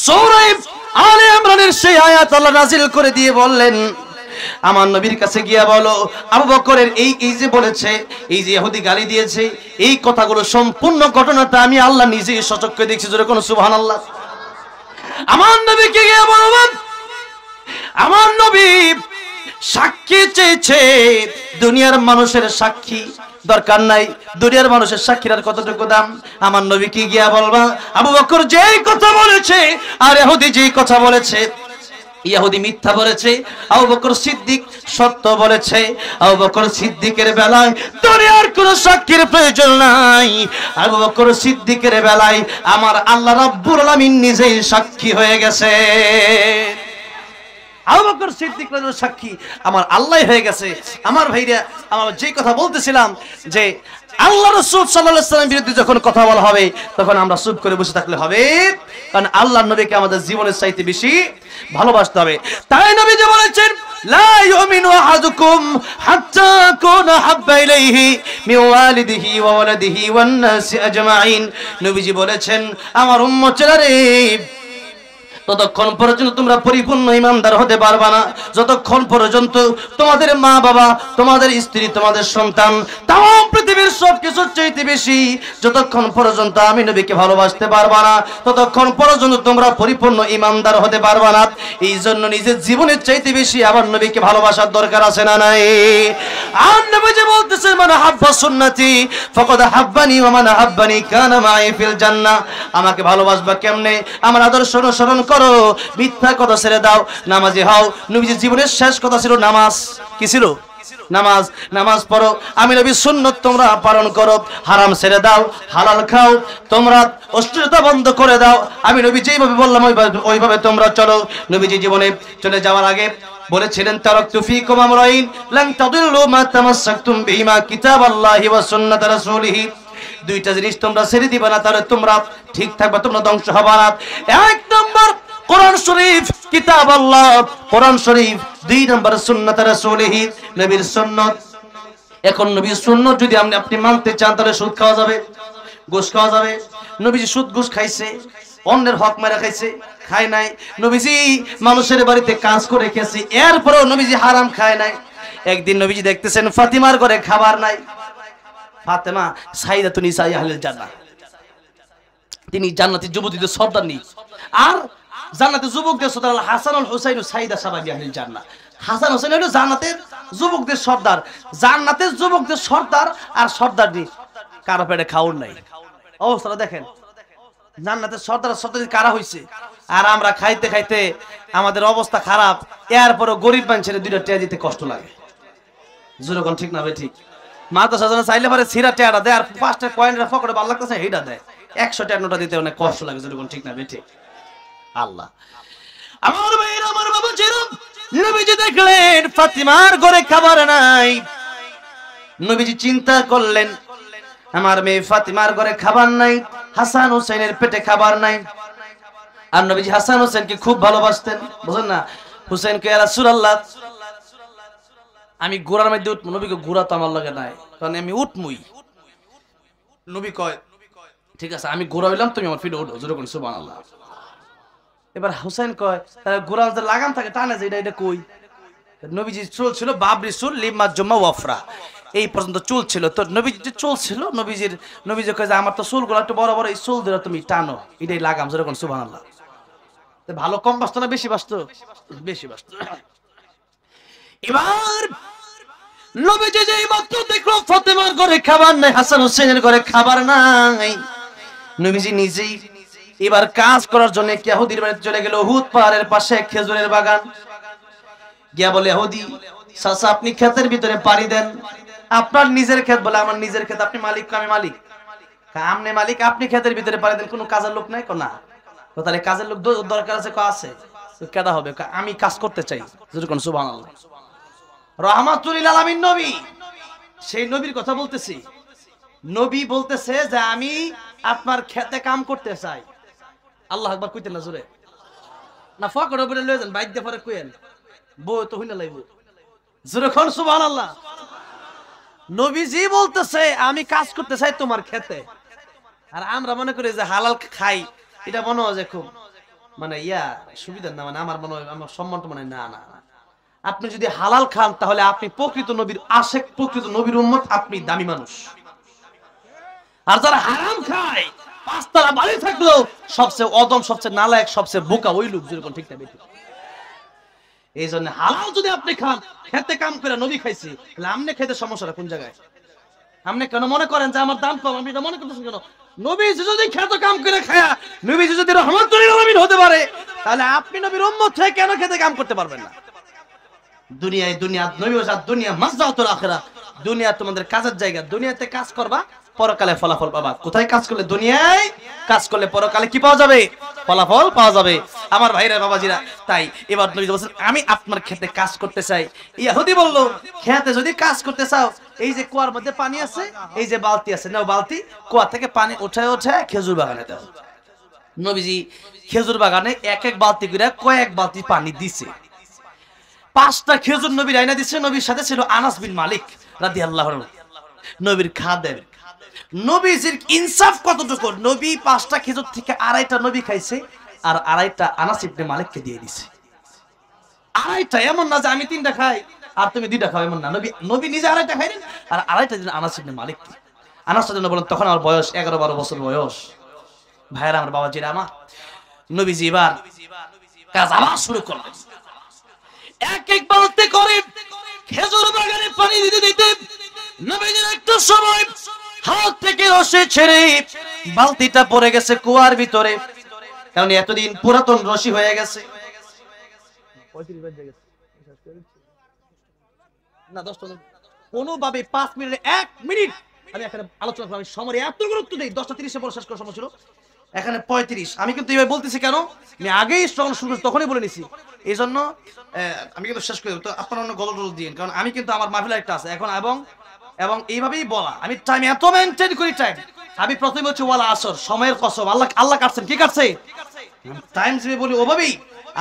সূরা আলে ইমরানের সেই আয়াত আল্লাহ নাজিল করে দিয়ে বললেন, আমার নবীর কাছে গিয়া বলো, আবু বকরের এই যে বলেছে, এই যে ইহুদি গালি দিয়েছে, এই কথাগুলো সম্পূর্ণ ঘটনাটা আমি আল্লাহ নিজেই সচক্ষে দেখছি, যেরকম সুবহানাল্লাহ। আমার নবীকে গিয়া বলবেন, আমার নবী সাক্ষী চেয়েছে, দুনিয়ার মানুষের সাক্ষী, দরকার নাই, দুনিয়ার মানুষের সাক্ষীর আর কতটুকু দাম? আমার নবী কি গিয়া বলবা আবু বকর যেই কথা বলেছে আর ইহুদি যেই কথা বলেছে, ইহুদি মিথ্যা বলেছে, আবু বকর সিদ্দিক সত্য বলেছে। আবু বকর সিদ্দিকের বেলায় দুনিয়ার কোনো সাক্ষীর প্রয়োজন নাই। আবু বকর সিদ্দিকের বেলায় আমার আল্লাহ রাব্বুল আলামিন নিজেই সাক্ষী হয়ে গেছে। আবু বকর সিদ্দিক রাদিয়াল্লাহু সাক্ষী আমার আল্লাহ হয়ে গেছে। আমার ভাইরা, আমরা যে কথা বলতেছিলাম যে আল্লাহ রাসূল সাল্লাল্লাহু আলাইহি ওয়াসাল্লামের বিরুদ্ধে যখন কথা বলা হবে তখন আমরা চুপ করে বসে থাকলে হবে, কারণ আল্লাহর নবীকে আমাদের জীবনের চাইতে বেশি ভালোবাসতে হবে। তাই নবী যে বলেছেন লা ইউমিনু আহাদুকুম হাত্তা কুনা হাব্বা ইলাইহি মিন ওয়ালিদিহি ওয়া ওয়ালাদিহি ওয়ান নাসি আজমাইন। নবীজি বলেছেন আমার উম্মতেরা রে, ততক্ষণ পর্যন্ত তোমরা পরিপূর্ণ ঈমানদার হতে পারবা না যতক্ষণ পর্যন্ত তোমাদের মা বাবা, তোমাদের স্ত্রী, তোমাদের সন্তান, তাম পৃথিবীর সবকিছুর চাইতে বেশি যতক্ষণ পর্যন্ত আমি নবীকে ভালোবাসতে পারবা না ততক্ষণ পর্যন্ত তোমরা পরিপূর্ণ ঈমানদার হতে পারবা না। এই জন্য নিজের জীবনের চাইতে বেশি আমার নবীকে ভালোবাসার দরকার আছে না নাই? আর নবী যে বলতেছেন মান হাব্বা সুন্নতি ফাকাদ হাব্বানি ওয়া মান হাব্বানি কানা মাই ফিল জান্নাহ। আমাকে ভালোবাসবা কেমনে? আমার আদর্শ অনুসরণ করো, মিথ্যা কথা ছেড়ে দাও, নামাজি হও। নবীজির জীবনের শেষ কথা ছিল নামাজ। কি ছিল? নামাজ। নামাজ পড়ো, আমি নবীর সুন্নাত তোমরা পালন করো, হারাম ছেড়ে দাও, হালাল খাও, তোমরা অশ্লীলতা বন্ধ করে দাও। আমি নবী যেইভাবে বললাম ওইভাবে তোমরা চলো। নবীজি জীবনে চলে যাওয়ার আগে বলেছিলেন তারাকতু ফীকুম আমরাইন লান তাদিল্লু মা তামাসসাকতুম বিহিমা কিতাবাল্লাহি ওয়া সুন্নাত রাসূলিহি। দুইটা জিনিস তোমরা ছেড়ে দিবা না, তাহলে তোমরা ঠিক থাকবে, তোমরা ধ্বংস হবে না। এক নম্বর কোরআন শরীফ, কিতাব আল্লাহ, কোরআন শরীফ। দুই নম্বর সুন্নাত রাসূলিহি, নবীর সুন্নাত। এখন নবীর সুন্নাত যদি আপনি মানতে চান তাহলে সুদ খাওয়া যাবে, ঘুষ খাওয়া যাবে। নবীজি সুদ ঘুষ খাইছে, অন্যের হক মেরে খাইছে? খায় নাই। নবীজি মানুষের বাড়িতে কাজ করে খেয়েছে, এরপরেও নবীজি হারাম খায় নাই। একদিন নবীজি দেখতেছেন ফাতিমার ঘরে খাবার নাই। ফাতেমা সাইয়্যিদাতুন নিসাই আহলিল জান্নাহ, তিনি জান্নাতি যুবতীদের সর্দারনি। আর জান্নাতি যুবকদের সর্দার হাসান আল হুসাইন সাইয়্যিদা শাবাবি আহলিল জান্নাহ। হাসান হোসেন হলো জান্নাতের যুবকদের সর্দার। জান্নাতের যুবকদের সর্দার আর সর্দারনি কারো পেটে খাওয়ার নাই। অবস্থাটা দেখেন, জান্নাতের সর্দার সর্দারি কারা হইছে, আর আমরা খাইতে খাইতে আমাদের অবস্থা খারাপ। এরপরও গরিব মানুষের দুইটা টিয়া দিতে কষ্ট লাগে। যেরকম ঠিক না ভাই? ঠিক। মাদ্রাসা জানা চাইলে পারে সিরা টিয়াটা দেয়, আর 5টা কয়েনের পকেটে ভালো লাগতেছে এইটা দেয়। 100 টাকা নোটা দিতে অনেক কষ্ট লাগে। যেরকম ঠিক না ভাই? ঠিক। আল্লাহ আমার ভাইয়ের, আমার বাবা যেরকম নবীজি দেখলেন ফাতিমার ঘরে খাবার নাই, নবীজি চিন্তা করলেন আমার মেয়ে ফাতিমার ঘরে খাবার নাই, হাসান হোসেনের পেটে খাবার নাই। আর নবীজি হাসান হোসেনকে খুব ভালোবাসতেন, বুঝেন না? হুসেনকে ইয়া রাসূলুল্লাহ আমি ঘোড়ার মধ্যে উঠবো। নবীকে ঘোড়া তো আমার লাগে নাই, কারণ আমি উঠমুই। নবী কয় ঠিক আছে আমি ঘোড়া হইলাম, তুমি আমার পিঠে উঠো। যেরকম সুবহানাল্লাহ। এবার হুসেন কয় ঘোড়া যে লাগাম থাকে টানে যে এটা কই? নবীজি চুল ছিল বাবরি চুল, লিমা জুম্মা ওয়াফরা, এই পর্যন্ত চুল ছিল। তো নবীজি চুল ছিল, নবীজি কয় যে আমার তো চুলগুলো একটু বড় বড়, এই চুল ধরে তুমি টানো, এটাই লাগাম। যেরকম সুবহানাল্লাহ। ভালো কম বাঁচতো না বেশি বাঁচতো? বেশি বাঁচতো। এবার নবীজি যেই মাত্র দেখলো ফাতেমার ঘরে খাবার নাই, হাসান হোসেনের ঘরে খাবার নাই, নবীজি নিজেই এবার কাজ করার জন্য ইহুদির বাড়িতে চলে গেল। উহুদ পাহাড়ের পাশে খেজুরের বাগান। গিয়া বলে ইহুদি চাচা আপনি ক্ষেতের ভিতরে পাড়ি দেন। আপনার নিজের ক্ষেত? বলে আমার নিজের ক্ষেত। আপনি মালিক? আমি মালিক। আপনি মালিক, আপনি ক্ষেতের ভিতরে পাড়ি দেন, কোনো কাজের লোক নাই? না। তাহলে কাজের লোক দরকার আছে? আছে। কেডা হবে? আমি কাজ করতে চাই। যেরকম সুবহানাল্লাহ। রাহমাতুল লিল আলামিন নবী, সেই নবীর কথা বলতেছি। নবী বলতেছে যে আমি আপনার খেতে কাম করতে চাই। আল্লাহু আকবার কইতেন না জোরে? না ফকর বলে লয়ে যান, বাইক দিয়ে পরে কইেন, বউ তো হইনা লাইব। জোরে কোন সুবহানাল্লাহ। নবীজি বলতেছে আমি কাজ করতে চাই তোমার খেতে। আর আমরা মনে করি যে হালাল খাই, এটা মনে হয় যে খুব মানে সুবিধা না, মানে আমার মনে হয় আমার সম্মানটা মনে হয়। না না, আপনি যদি হালাল খান তাহলে আপনি প্রকৃত নবীর আশেক, প্রকৃত নবীর উম্মত, আপনি দামি মানুষ। আর যারা হারাম খায়, পাঁচতলা বাড়ি থাকলেও সবচেয়ে অদম, সবচেয়ে নালায়েক, সবচেয়ে বোকা ওই লোক। যেরকম ঠিক না বেশি? এই জন্য হালাল যদি আপনি খান, খেতে কাম করে নবী খাইছি, তাহলে আপনি খাইতে সমস্যাটা কোন জায়গায়? আপনি কেন মনে করেন যে আমার দাম কম? আপনি এটা মনে করতেছেন কেন? নবীজি যদি খেত কাম করে খায়া, নবীজি যদি রহমতুল আলামিন হতে পারে, তাহলে আপনি নবীর উম্মত হয়ে কেন খেতে কাম করতে পারবেন না? দুনিয়ায় দুনিয়া নবী ওয়াসাদ দুনিয়া মাসজাতুল আখিরাহ, দুনিয়া তোমাদের কাজের জায়গা। দুনিয়াতে কাজ করবা, পরকালে ফলাফল পাবা। কোথায় কাজ করলে? দুনিয়ায় কাজ করলে পরকালে কি পাওয়া যাবে? ফলাফল পাওয়া যাবে। আমার ভাইরা বাবাজিরা, তাই এবার নবী বলেন আমি আপনার খেতে কাজ করতে চাই। ইহুদি বলল খেতে যদি কাজ করতে চাও, এই যে কুয়ার মধ্যে পানি আছে, এই যে বালতি আছে, নাও বালতি, কুয়া থেকে পানি উঠায় উঠায় খেজুর বাগানে দাও। নবীজি খেজুর বাগানে এক এক বালতি করে কয়েক বালতি পানি দিছে। 5টা খেজুর নবী রাইনা দিচ্ছে। নবীর সাথে ছিল আনাস বিন মালিক রাদিয়াল্লাহু আনহু, নবীর খাদেম। নবীজির ইনসাফ কতটুকু, নবী 5টা খেজুর থেকে 2.5টা নবী খাইছে, আর 2.5টা আনাস ইবনে মালিককে দিয়ে দিছে। 2.5টা, এমন না যে আমি 3টা খাই আর তুমি 2টা খাও, এমন না। নবী নিজে 2.5টা খাইলেন আর 2.5টা দিলেন আনাস ইবনে মালিককে। আনাস রাদিয়াল্লাহু বলেন তখন আমার বয়স 11-12 বছর বয়স। ভাইরা আমার, বাবাজিরা আমার, নবীজি এবার কাজ আবার শুরু করলেন। এক এক বালতি করে খেজুর বাগানে পানি দিতে দিতে নবীজির একটু সময় হাত থেকে রশি ছেড়ে বালতিটা পড়ে গেছে কুয়ার ভিতরে, কারণ এতদিন পুরাতন রশি হয়ে গেছে। না 10 5 মিনিট 1 মিনিট আমি এখানে আলোচনা করব। আমি সময় এত গুরুত্ব দেই, 10টা 30-এ পরে শেষ করার সময় ছিল, এখানে 35। আমি কিন্তু এইভাবে বলতেছি কেন, আমি আগেই যখন শুরু করেছি তখনই বলে নিছি। এই জন্য আমি কিন্তু শেষ করে দেব। তো আপনারা অন্য গজল টজল দিন, কারণ আমি কিন্তু আমার মাহফিল একটা আছে এখন, এবং এইভাবেই বলা। আমি টাইম এত মেনটেন করি। টাইম আমি প্রথমে হচ্ছে ওয়ালা আসর, সময়ের কসম। আল্লাহ কাটছেন, কি কাটছে? টাইম যে বলি ওভাবেই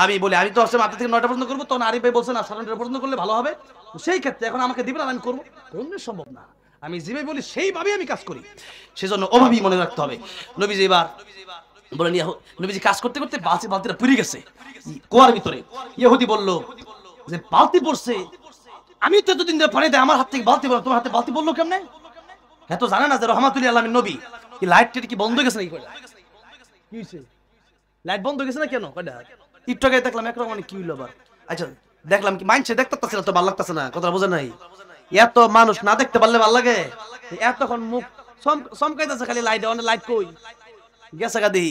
আমি বলি। আমি তো আসলে 8টা থেকে 9টা পর্যন্ত করবো, তখন আরিফ ভাই বলছেন না 9:30 পর্যন্ত করলে ভালো হবে। সেই ক্ষেত্রে এখন আমাকে দিবেন আর আমি করবো, কোনদিন সম্ভব না। আমি যেভাবে বলি সেইভাবেই আমি কাজ করি, সেজন্য ওভাবেই মনে রাখতে হবে। নবীজি এবার বলেন, নবীজি কাজ করতে করতে বালতিটা পুড়ে গেছে কুয়ার ভিতরে। ইহুদি বলল যে বালতি পড়ছে, আমি তো এতদিন ধরে পানি দেয়, আমার হাত থেকে বালতি পড়লো, তোমার হাতে বালতি পড়লো কেমনে? এত জানে না যে রহমাতুল আলামিন নবী। কি লাইট কি বন্ধ হয়ে গেছে নাকি? কি হয়েছে? লাইট বন্ধ হয়ে গেছে না কেন? একটু আগে দেখলাম একরকম, মানে কি হইলো আবার? আচ্ছা দেখলাম কি মাইনছে দেখতেছে না তো, ভালো লাগতেছে না, কথা বোঝে নাই। এত মানুষ না দেখতে পারলে ভালো লাগে? এতক্ষণ মুখ চমকাইতেছে খালি লাইট, অনেক লাইট কই গেছে গাদি।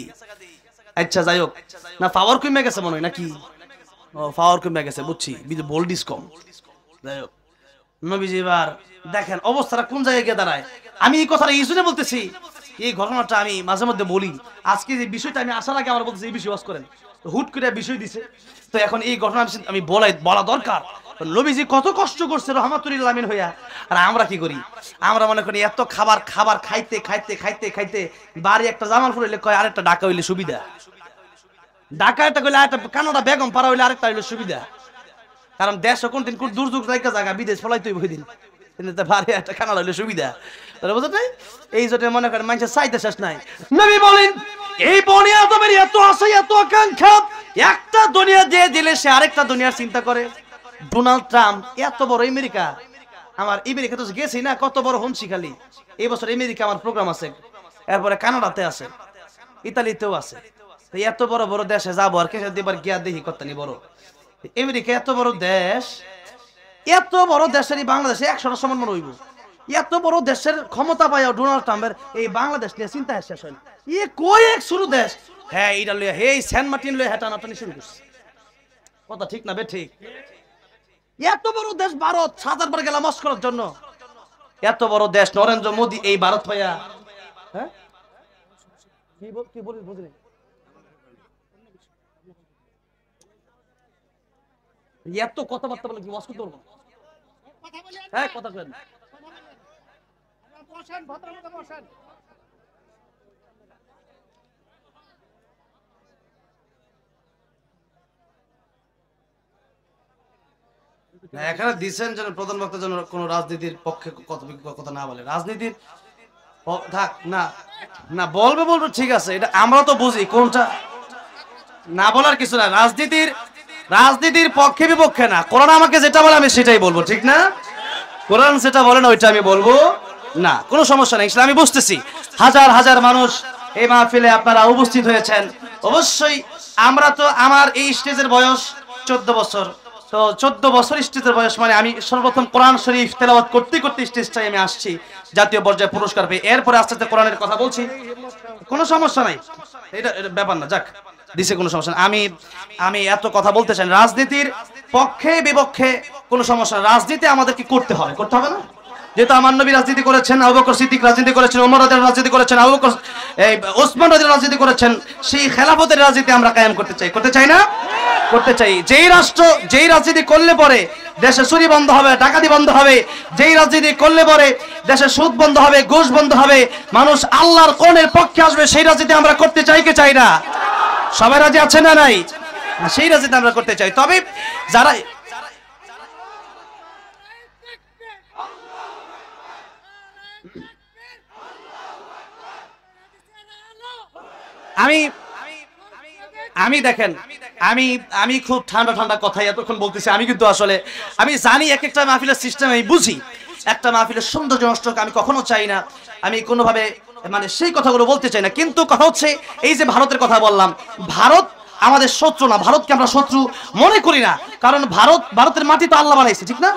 আচ্ছা যাই হোক, না পাওয়ার কমে গেছে মনে হয় নাকি? ও পাওয়ার কমে গেছে, বুঝছি, ভোল্টেজ কম। যাই হোক, নবীজি এবার দেখেন অবস্থাটা কোন জায়গায় গিয়ে দাঁড়ায়। আমি এই কথাটা এই জন্য বলতেছি, এই ঘটনাটা আমি মাঝে মধ্যে বলি। আজকে যে বিষয়টা আমি আসার আগে আমার বলতেছি এই বিষয় ওয়াজ করেন, তো হুট করে বিষয় দিছে, তো এখন এই ঘটনা আমি বলা দরকার। নবীজি কত কষ্ট করছে রহমাতুল আলামিন হইয়া, আর আমরা কি করি? আমরা মনে করি এত খাবার খাইতে খাইতে খাইতে খাইতে বাড়ি একটা জামালপুর হইলে কয় আরেকটা ঢাকা হইলে সুবিধা, ঢাকা একটা কইলে আরেকটা কানাডা বেগম পাড়া হইলে আরেকটা হইলে সুবিধা। কারণ দেশ কোন দিন কোন দুর্যোগ জায়গা বিদেশ ফলাই তুই বই দিন, কিন্তু বাড়ি একটা কানাডা হইলে সুবিধা। তাহলে বুঝতে নাই, এই জন্য মনে করেন মানুষের চাইতে শেষ নাই। নবী বলেন এই বনি আদমের এত আশা এত আকাঙ্ক্ষা, একটা দুনিয়া দিয়ে দিলে সে আরেকটা দুনিয়ার চিন্তা করে। ডোনাল্ড ট্রাম্প এত বড় আমেরিকা, আমার আমেরিকা তো গেছি না, কত বড় হনছি খালি। এই বছর আমেরিকা আমার প্রোগ্রাম আছে, এরপরে কানাডাতে আছে, ইতালিতেও আছে। এত বড় বড় দেশে যাবো আর কে দিবার গিয়া দেখি কতনি বড় আমেরিকা, এত বড় দেশ, এত বড় দেশের বাংলাদেশে 100টা সমান মনে হইব। এত বড় দেশের ক্ষমতা পাইয়া ডোনাল্ড ট্রাম্পের এই বাংলাদেশ নিয়ে চিন্তা শেষ হয় না। এ কই এক শুরু দেশ, হ্যাঁ এটা লইয়া হে সেন্ট মার্টিন লইয়া হেঁটা নাটানি শুরু করছে। কথা ঠিক না বে ঠিক? এত বড় দেশ ভারত, 7,000 বার গেলাম মস্ক করার জন্য। এত বড় দেশ নরেন্দ্র মোদী এই ভারত পাইয়া, হ্যাঁ কি বলি বুঝলি, এত কথাবার্তা বলে কি মস্ক করবো? হ্যাঁ কথা বলেন, বসেন ভদ্রমতো বসেন। এখানে দিচ্ছেন যেন প্রধান বক্তা যেন কোন রাজনীতির পক্ষে কথা না বলে। রাজনীতির থাক না, না বলবে ঠিক আছে, এটা আমরা তো বুঝি কোনটা না বলার কিছু না। রাজনীতির পক্ষে বিপক্ষে না, কোরআন আমাকে যেটা বলে আমি সেটাই বলবো, ঠিক না? কোরআন যেটা বলে না ওইটা আমি বলবো না, কোনো সমস্যা নেই। আমি বুঝতেছি হাজার হাজার মানুষ এই মাহফিলে আপনারা উপস্থিত হয়েছেন। অবশ্যই আমরা তো, আমার এই স্টেজের বয়স 14 বছর, তো 14 বছর স্টেজের বয়স, মানে আমি সর্বপ্রথম কোরআন শরীফ তেলাওয়াত করতে করতে স্টেজটাই আমি আসছি, জাতীয় পর্যায়ে পুরস্কার পেয়ে। এরপরে আস্তে আস্তে কোরআনের কথা বলছি, কোনো সমস্যা নাই, এটা ব্যাপার না, যাক দিছে, কোনো সমস্যা না। আমি এত কথা বলতে চাই, রাজনীতির পক্ষে বিপক্ষে কোনো সমস্যা না, রাজনীতি আমাদেরকে করতে হবে না? যেহেতু আমার নবী রাজনীতি করেছেন, আবু বকর সিদ্দিক রাজনীতি করেছেন, ওমর রাদিয়াল্লাহু রাজনীতি করেছেন, ওসমান রাদিয়াল্লাহু রাজনীতি করেছেন, সেই খেলাফতের রাজনীতি আমরা কায়েম করতে চাই না? করতে চাই। যেই রাজনীতি করলে পরে দেশে চুরি বন্ধ হবে, ডাকাতি বন্ধ হবে, যেই রাজনীতি করলে পরে দেশে সুদ বন্ধ হবে, ঘুষ বন্ধ হবে, মানুষ আল্লাহর কোরআনের পক্ষে আসবে, সেই রাজনীতি আমরা করতে চাই কি চাই না? সবাই রাজি আছে না নাই? সেই রাজনীতি আমরা করতে চাই। তবে যারা আমি দেখেন, আমি খুব ঠান্ডা কথাই এতক্ষণ বলতেছি। আমি কিন্তু আসলে আমি জানি এক একটা মাহফিলের সিস্টেম, আমি বুঝি একটা মাহফিলের সৌন্দর্য নষ্ট আমি কখনো চাই না, আমি কোনোভাবে মানে সেই কথাগুলো বলতে চাই না। কিন্তু কথা হচ্ছে, এই যে ভারতের কথা বললাম, ভারত আমাদের শত্রু না, ভারতকে আমরা শত্রু মনে করি না, কারণ ভারতের মাটি তো আল্লাহ বানাইছে, ঠিক না?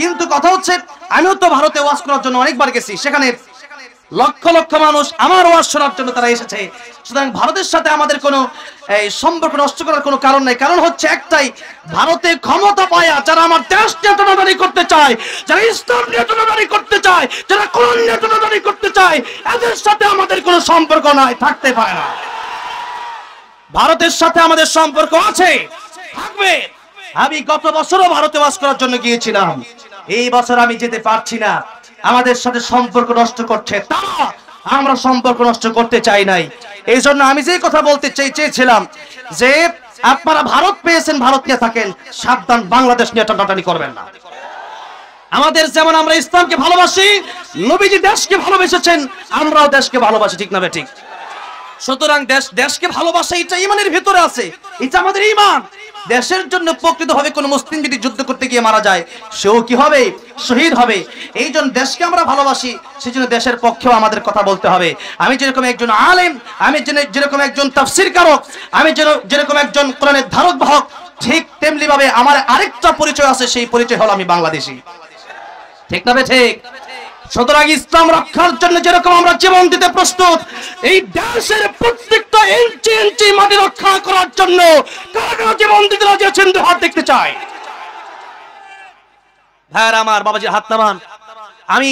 কিন্তু কথা হচ্ছে, আমিও তো ভারতে ওয়াজ করার জন্য অনেকবার গেছি, সেখানে লক্ষ লক্ষ মানুষ আমার ওয়াজ শোনার জন্য তারা এসেছে। সুতরাং ভারতের সাথে আমাদের কোনো সম্পর্ক নষ্ট করার কোনো কারণ নাই। কারণ হচ্ছে একটাই, ভারতে ক্ষমতা পায়া যারা আমার দেশ নিয়ে টানাটানি করতে চায়, যারা ইসলাম নিয়ে টানাটানি করতে চায়, যারা কোরআন নিয়ে টানাটানি করতে চায়, এদের সাথে আমাদের কোনো সম্পর্ক নাই, থাকতে পারে না। ভারতের সাথে আমাদের সম্পর্ক আছে, থাকবে। আমি গত বছরও ভারতে ওয়াজ করার জন্য গিয়েছিলাম, এই বছর আমি যেতে পারছি না। আমাদের সাথে সম্পর্ক নষ্ট করছে তারা, আমরা সম্পর্ক নষ্ট করতে চাই নাই। এই জন্য আমি যে কথা বলতে চেয়েছিলাম যে আপনারা ভারত পেয়েছেন, ভারত নিয়ে থাকেন, সাবধান বাংলাদেশ নিয়ে টানাটানি করবেন না। আমাদের যেমন আমরা ইসলামকে ভালোবাসি, নবীজি দেশকে ভালোবেসেছেন, আমরাও দেশকে ভালোবাসি, ঠিক না ঠিক? সুতরাং দেশকে ভালোবাসা এটা ইমানের ভিতরে আছে, এটা আমাদের ইমান। দেশের জন্য প্রকৃতভাবে কোন মুসলিম যদি যুদ্ধ করতে গিয়ে মারা যায়, সেও কি হবে? শহীদ হবে। এই জন্য দেশকে আমরা ভালোবাসি, সেই জন্য দেশের পক্ষেও আমাদের কথা বলতে হবে। আমি যেরকম একজন আলেম, আমি যেরকম একজন তাফসীর কারক, আমি যেরকম একজন কোরআনের ধারক বাহক, ঠিক তেমনি ভাবে আমার আরেকটা পরিচয় আছে, সেই পরিচয় হলো আমি বাংলাদেশী, ঠিক না ঠিক? সুতরাং ইসলাম রক্ষার জন্য যেরকম আমরা জীবন দিতে প্রস্তুত, এই দেশের প্রত্যেকটা ইঞ্চি ইঞ্চি মাটি রক্ষা করার জন্য কারা জীবন দিতে রাজি আছেন? হাত দেখতে চাই। ভাইরা আমার, বাবাজি হাত নামান। আমি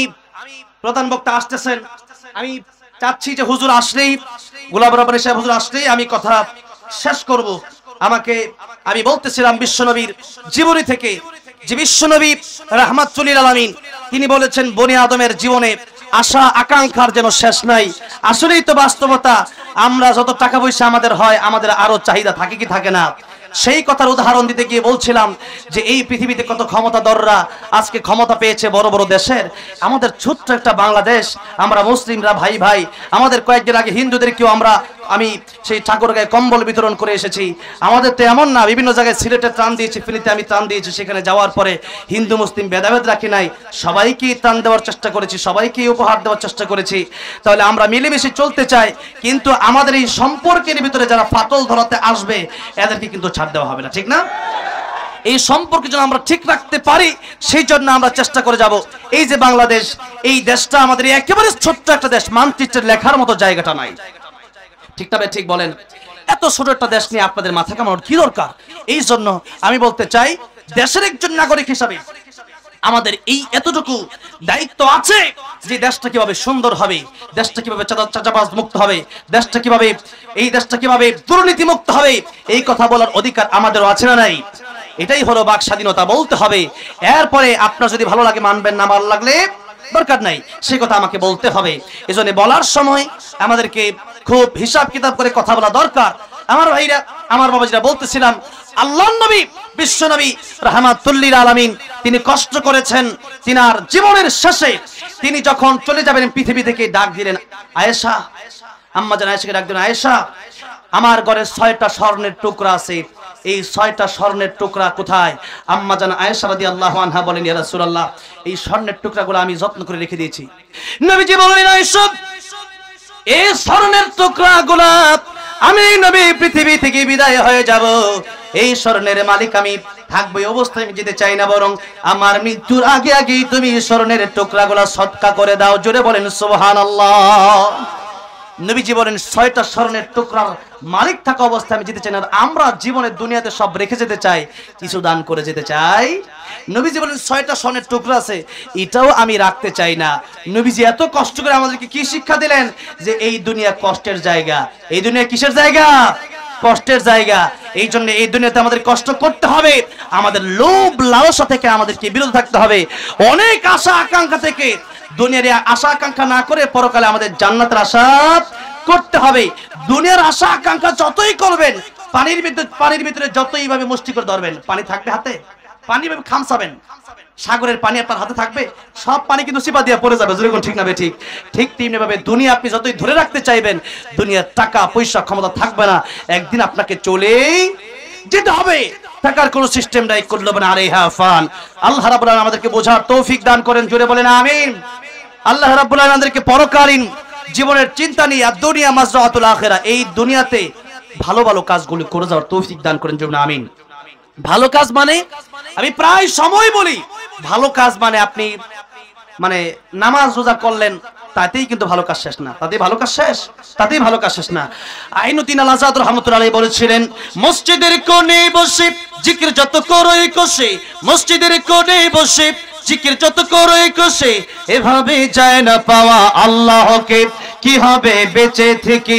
প্রধান বক্তা আসতেছেন, আমি চাচ্ছি যে হুজুর আসলেই, গোলাম রব্বানী সাহেব হুজুর আসলেই আমি কথা শেষ করব। আমি বলতেছিলাম বিশ্বনবীর জীবনী থেকে, যে বিশ্বনবী রাহমাতুল লিল আলামিন তিনি বলেছেন, বনি আদমের জীবনে আশা আকাঙ্ক্ষার যেন শেষ নাই। আসলেই তো বাস্তবতা, আমরা যত টাকা পয়সা আমাদের হয়, আমাদের আরো চাহিদা থাকে কি থাকে না? সেই কথার উদাহরণ দিতে গিয়ে বলছিলাম যে এই পৃথিবীতে কত ক্ষমতাধররা আজকে ক্ষমতা পেয়েছে বড় বড় দেশের, আমাদের ছোট্ট একটা বাংলাদেশ, আমরা মুসলিমরা ভাই ভাই, আমাদের কয়েকদিন আগে হিন্দুদেরকেও আমি সেই ঠাকুরগাঁয়ে কম্বল বিতরণ করে এসেছি। আমাদের তো এমন না, বিভিন্ন জায়গায় সিলেটে ত্রাণ দিয়েছি, ফিলিতে আমি ত্রাণ দিয়েছি, সেখানে যাওয়ার পরে হিন্দু মুসলিম ভেদাভেদ রাখি নাই, সবাইকেই ত্রাণ দেওয়ার চেষ্টা করেছি, সবাইকেই উপহার দেওয়ার চেষ্টা করেছি। তাহলে আমরা মিলেমিশে চলতে চাই, কিন্তু আমাদের এই সম্পর্কের ভিতরে যারা ফাটল ধরাতে আসবে, এদেরকে কিন্তু ছাড় দেওয়া হবে না, ঠিক না? এই সম্পর্ক যেন আমরা ঠিক রাখতে পারি, সেই জন্য আমরা চেষ্টা করে যাব। এই যে বাংলাদেশ, এই দেশটা আমাদের একেবারে ছোট্ট একটা দেশ, মানচিত্রের লেখার মতো জায়গাটা নাই, ঠিক না ঠিক বলেন? এত ছোট একটা দেশ নিয়ে আপনাদের মাথা কামানোর কি দরকার? এই জন্য আমি বলতে চাই, দেশের একজন নাগরিক হিসাবে আমাদের এই এতটুকু দায়িত্ব আছে যে দেশটা কিভাবে সুন্দর হবে, দেশটা কিভাবে চাঁদাবাজ মুক্ত হবে, এই দেশটা কিভাবে দুর্নীতি মুক্ত হবে, এই কথা বলার অধিকার আমাদেরও আছে না নাই? এটাই হলো বাক স্বাধীনতা, বলতে হবে। এরপরে আপনার যদি ভালো লাগে মানবেন, না ভালো লাগলে দরকার নাই, সেই কথা আমাকে বলতে হবে। এজন্য বলার সময় আমাদেরকে খুব হিসাব কিতাব করে কথা বলা দরকার। আমার ভাইরা, আমার বাবাজিরা, বলতেছিলাম আল্লাহর নবী বিশ্ব নবী রাহমাতুল লিল আলামিন তিনি কষ্ট করেছেন। তিনার জীবনের শেষে তিনি যখন চলে যাবেন পৃথিবী থেকে, ডাক দিলেন আয়েশা, আম্মা জান আয়েশাকে ডাক দিলেন, আয়েশা আমার ঘরে 6টা স্বর্ণের টুকরা আছে, এই 6টা স্বর্ণের টুকরা কোথায়? আম্মা জান আয়েশা রাদিয়াল্লাহু আনহা বলেন, ইয়া রাসূলুল্লাহ, এই স্বর্ণের টুকরাগুলো আমি যত্ন করে রেখে দিয়েছি। নবীজি বলেন, আয়েশা এই স্বর্ণের টুকরাগুলো আমি নবী পৃথিবী থেকে বিদায় হয়ে যাব, এই স্বর্ণের মালিক আমি থাকবো এই অবস্থায় আমি যেতে চাই না, বরং আমার মৃত্যুর আগে আগেই তুমি স্বর্ণের টুকরাগুলো সদকা করে দাও। জোরে বলেন সুবহানাল্লাহ। নবীজি বলেন 6টা স্বর্ণের টুকরার মালিক থাকা অবস্থায় আমি যেতে চাই না। আমরা জীবনের দুনিয়াতে সব রেখে যেতে চাই, কিছু দান করে যেতে চাই। নবীজি বলেন 6টা স্বর্ণের টুকরা আছে, এটাও আমি রাখতে চাই না। নবীজি এত কষ্ট করে আমাদেরকে কি শিক্ষা দিলেন যে এই দুনিয়া কষ্টের জায়গা। এই দুনিয়া কিসের জায়গা? কষ্টের জায়গা। এই জন্য এই দুনিয়াতে আমাদের কষ্ট করতে হবে, আমাদের লোভ লালসা থেকে আমাদেরকে বিরত থাকতে হবে, অনেক আশা আকাঙ্ক্ষা থেকে দুনিয়ার আশা আকাঙ্ক্ষা না করে পরকালে আমাদের জান্নাতের আশা করতে হবে। দুনিয়ার আশা আকাঙ্ক্ষা যতই করবেন, পানির ভিতরে যতই ভাবে মুষ্টি করে ধরবেন, পানি থাকবে হাতে? পানি ভাবে খামসাবেন, সাগরের পানি আপনার হাতে থাকবে? সব পানি কিন্তু সিপা দিয়ে পড়ে যাবে। যেরকম ঠিক না ঠিক? ঠিক তেমনি ভাবে দুনিয়া আপনি যতই ধরে রাখতে চাইবেন, দুনিয়ার টাকা পয়সা ক্ষমতা থাকবে না, একদিন আপনাকে চলেই যেতে হবে। টাকার কোনো সিস্টেম নাই, করলে না। আরে হ্যাঁ ফান। আল্লাহ রাব্বুল আলামিন আমাদেরকে বোঝার তৌফিক দান করেন। জোরে বলেন আমিন। আল্লাহ রাব্বুল আলামিন আমাদেরকে পরকালীন জীবনের চিন্তা নিয়ে আর দুনিয়া মাজরাতুল আখিরা, এই দুনিয়াতে ভালো ভালো কাজগুলো করে যাওয়ার তৌফিক দান করেন। জোরে আমিন। ভালো কাজ মানে, আমি প্রায় সময় বলি, ভালো কাজ মানে আপনি মানে নামাজ রোজা করলেন, তাতেই কিন্তু ভালো কাজ শেষ না। তাতেই ভালো কাজ শেষ, তাতেই ভালো কাজ শেষ না। আইনুদ্দিন আল আজাদ রাহমাতুল্লাহ আলাইহি বলেছিলেন, মসজিদের কোণে বসে জিকির যত করোই কষে, মসজিদের কোণে বসে জিকির যত করোই কষে, এভাবে যায় না পাওয়া আল্লাহকে। কি হবে বেঁচে থেকে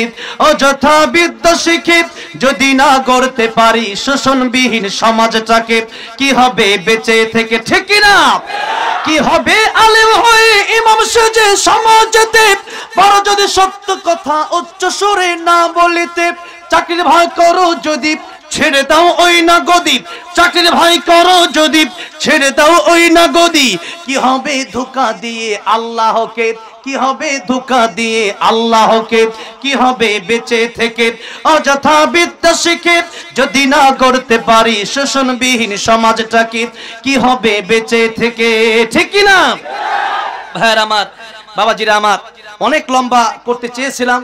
অযথা বিদ্যা শিখে, যদি না গড়তে পারি শোষণবিহীন সমাজটাকে। কি হবে বেঁচে থেকে, ঠিক কি না? কি হবে আলেম হয়ে ইমাম সেজে সমাজেতে, বড় যদি সত্য কথা উচ্চ সুরে না বলিতে। চাকরির ভয় করো যদি ছেড়ে দাও ওই না গদি, চাকরির ভয় করো যদি ছেড়ে দাও ওই না গদি। কি হবে ধোঁকা দিয়ে আল্লাহকে, কি হবে ধোঁকা দিয়ে আল্লাহকে। কি হবে বেঁচে থেকে অযথা বিদ্যা শিখে, যদি না গড়তে পারি শোষণবিহীন সমাজটাকে। কি হবে বেঁচে থেকে, ঠিক কি না ভাইরা আমার, বাবাজিরা আমার? অনেক লম্বা করতে চেয়েছিলাম,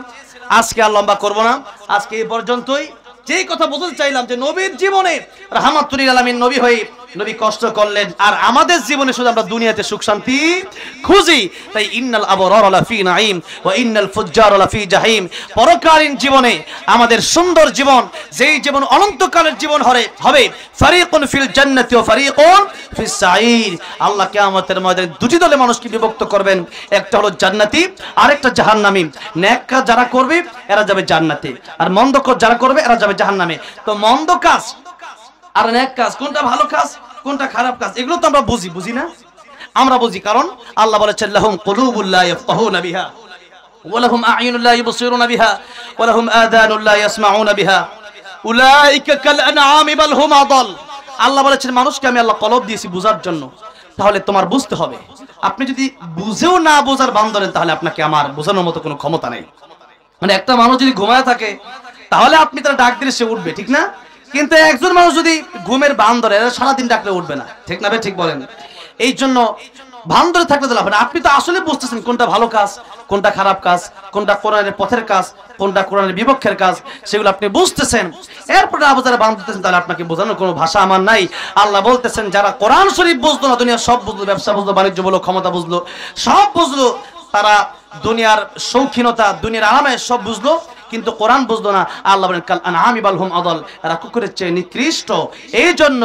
আজকে আর লম্বা করব না। আজকে এই পর্যন্তই। যেই কথা বলতে চাইলাম যে নবীর জীবনে রাহমাতুল লিল আলামিন নবী হয়ে নবী কষ্ট করলেন, আর আমাদের জীবনে শুধু আমরা দুনিয়াতে সুখ শান্তি খুঁজি। তাই ইন্নাল আবরার লাফি নাঈম ওয়া ইন্নাল ফুজ্জার লাফি জাহিম। পরকালীন জীবনে আমাদের সুন্দর জীবন, যেই জীবন অনন্তকালের জীবন হবে, ফারিকুন ফিল জান্নাতি ওয়া ফারিকুন ফিস সাঈর। আল্লাহ কিয়ামতের ময়দানে দুটি দলে মানুষকে বিভক্ত করবেন, একটা হলো জান্নাতি, আরেকটা জাহান্নামী। নেক কাজ যারা করবে এরা যাবে জান্নাতে, আর মন্দ কাজ যারা করবে এরা যাবে জাহান্নামে। তো মন্দ কাজ আর নেক কাজ, কোনটা ভালো কাজ কোনটা খারাপ কাজ, এগুলো তো আমরা বুঝি না? আমরা বুঝি, কারণ আল্লাহ বলেছেন লাহুম কুলুবুল লা ইয়াফকাহুনা বিহা ওয়া লাহুম আ'য়ুনুন লা ইবসিরুনা বিহা ওয়া লাহুম আযানুন লা ইয়াসমাউনা বিহা উলাইকা কাল আনআমি বাল হুম আদাল। আল্লাহ বলেছেন মানুষকে আমি আল্লাহ কলব দিয়েছি বুঝার জন্য, তাহলে তোমার বুঝতে হবে। আপনি যদি বুঝেও না বোঝার বান ধরেন, তাহলে আপনাকে আমার বোঝানোর মতো কোনো ক্ষমতা নেই। মানে একটা মানুষ যদি ঘুমায় থাকে, তাহলে আপনি তার ডাক দিলে সে উঠবে, ঠিক না? কিন্তু একজন মানুষ যদি ঘুমের বান ধরে, সারাদিন ডাকলে উঠবে না, ঠিক না ভাই? ঠিক বলেন। এই জন্য ভান ধরে থাকলে দিলাম না। আপনি তো আসলে বুঝতেছেন কোনটা ভালো কাজ কোনটা খারাপ কাজ, কোনটা কোরআনের পথের কাজ কোনটা কোরআনের বিপক্ষের কাজ, সেগুলো আপনি বুঝতেছেন। এরপরে আবু যারা বান ধরতেছেন, তাহলে আপনাকে বোঝানোর কোনো ভাষা আমার নাই। আল্লাহ বলতেছেন যারা কোরআন শরীফ বুঝলো না, দুনিয়া সব বুঝলো, ব্যবসা বুঝলো, বাণিজ্য বলো, ক্ষমতা বুঝলো, সব বুঝলো, তারা দুনিয়ার শৌখিনতা দুনিয়ার আরামে সব বুঝলো, কিন্তু কোরআন বুঝলো না। আল্লাহ বলেন কাল আনআমি বাল হুম আদাল, এরা কুকুরের চেয়ে নিকৃষ্ট। এই জন্য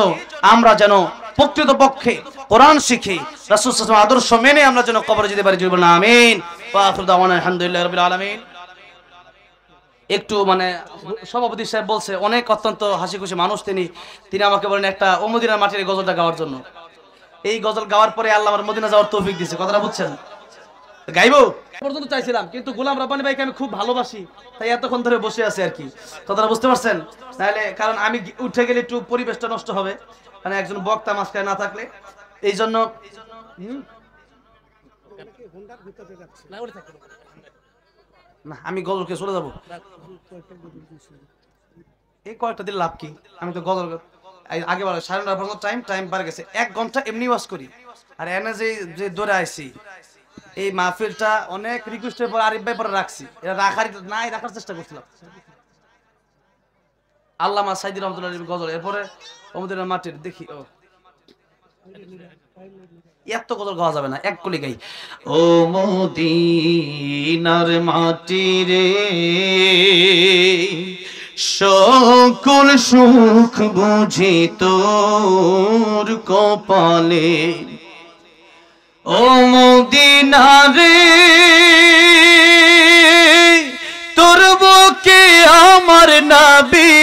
আমরা যেন প্রকৃতপক্ষে কোরআন শিখি, রাসূল সাল্লাল্লাহু আলাইহি ওয়াসাল্লাম আদর্শ মেনে আমরা যেন কবরে যেতে পারি। বলুন আমিন। ওয়া আখিরু দাওয়ানা আলহামদুলিল্লাহি রাব্বিল আলামিন। একটু মানে সভাপতি সাহেব বলছে, অনেক অত্যন্ত হাসি খুশি মানুষ তিনি আমাকে বলেন একটা ও মদিনার মাটির গজলটা গাওয়ার জন্য। এই গজল গাওয়ার পরে আল্লাহ আমার মদিনা যাওয়ার তৌফিক দিয়েছে। কথাটা বুঝছেন? গাইবো পর্যন্ত চাইছিলাম, কিন্তু গোলাম রাব্বানী ভাইকে আমি খুব ভালোবাসি, তাই এতক্ষণ ধরে বসে আছি আর কি। কথাটা বুঝতে পারছেন? তাহলে কারণ আমি উঠে গেলে একটু পরিবেশটা নষ্ট হবে, মানে একজন বক্তা মাঝখানে না থাকলে। এই জন্য না, আমি গজলকে চলে যাবো। এই কয়েকটা দিন লাভ কি? আমি তো গজল আগে বলে 9:30 টাইম পার গেছে, 1 ঘন্টা এমনি ওয়াজ করি। আর এনে যে দৌড়ে আইছি, এই মাহফিলটা অনেক রিকোয়েস্টের পর আরিফ ভাই পরে রাখছি, এটা রাখার চেষ্টা করছিলাম। আল্লামা সাইদি রহমাতুল্লাহ আলাইহি গজল। এরপরে মদিনার মাটির দেখি ও এত গজল গাওয়া যাবে না, এক কলি গাই। ও মদিনার মাটি রে সকল সুখ বুঝি তোর কপালে, ও মদিনা রে তোর বুকে আমার নবী,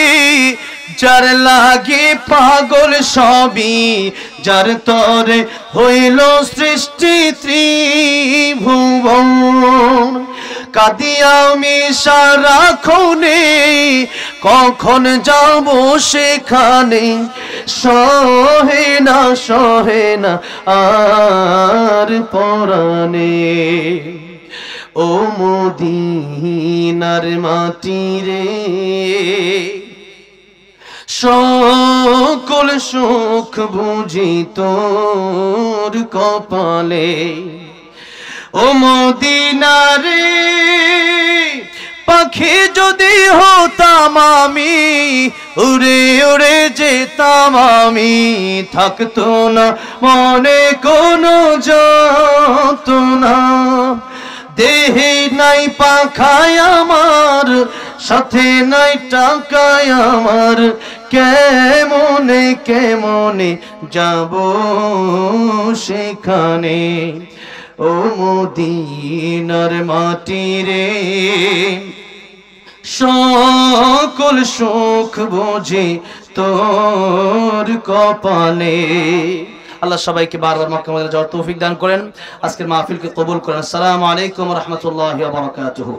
যার লাগে পাগল সবই, যার তরে হইল সৃষ্টি ত্রিভুবন। কাঁদি আমি সারাক্ষণে, কখন যাব সেখানে, সহে না আর পরাণে। ও মদিনার মাটি রে সকল সুখ বুঝি তোর কপালে, ও মদিনা রে পাখি যদি হতাম আমি, উড়ে উড়ে যেতাম আমি, থাকতো না মনে কোনো যন্ত্রণা। দেহে নাই পাখায় আমার, সাথে নাই টাকায় আমার, কেমনে কেমনে যাব সেখানে। ও মদিনার মাটি রে সকল সুখ বুঝি তোর কপালে। আল্লাহ সবাইকে বারবার মক্কা মদিনা যাওয়ার তৌফিক দান করেন। আজকের মাহফিলকে কবুল করেন। আসসালামু আলাইকুম ওয়া রাহমাতুল্লাহি ওয়া বারাকাতুহু।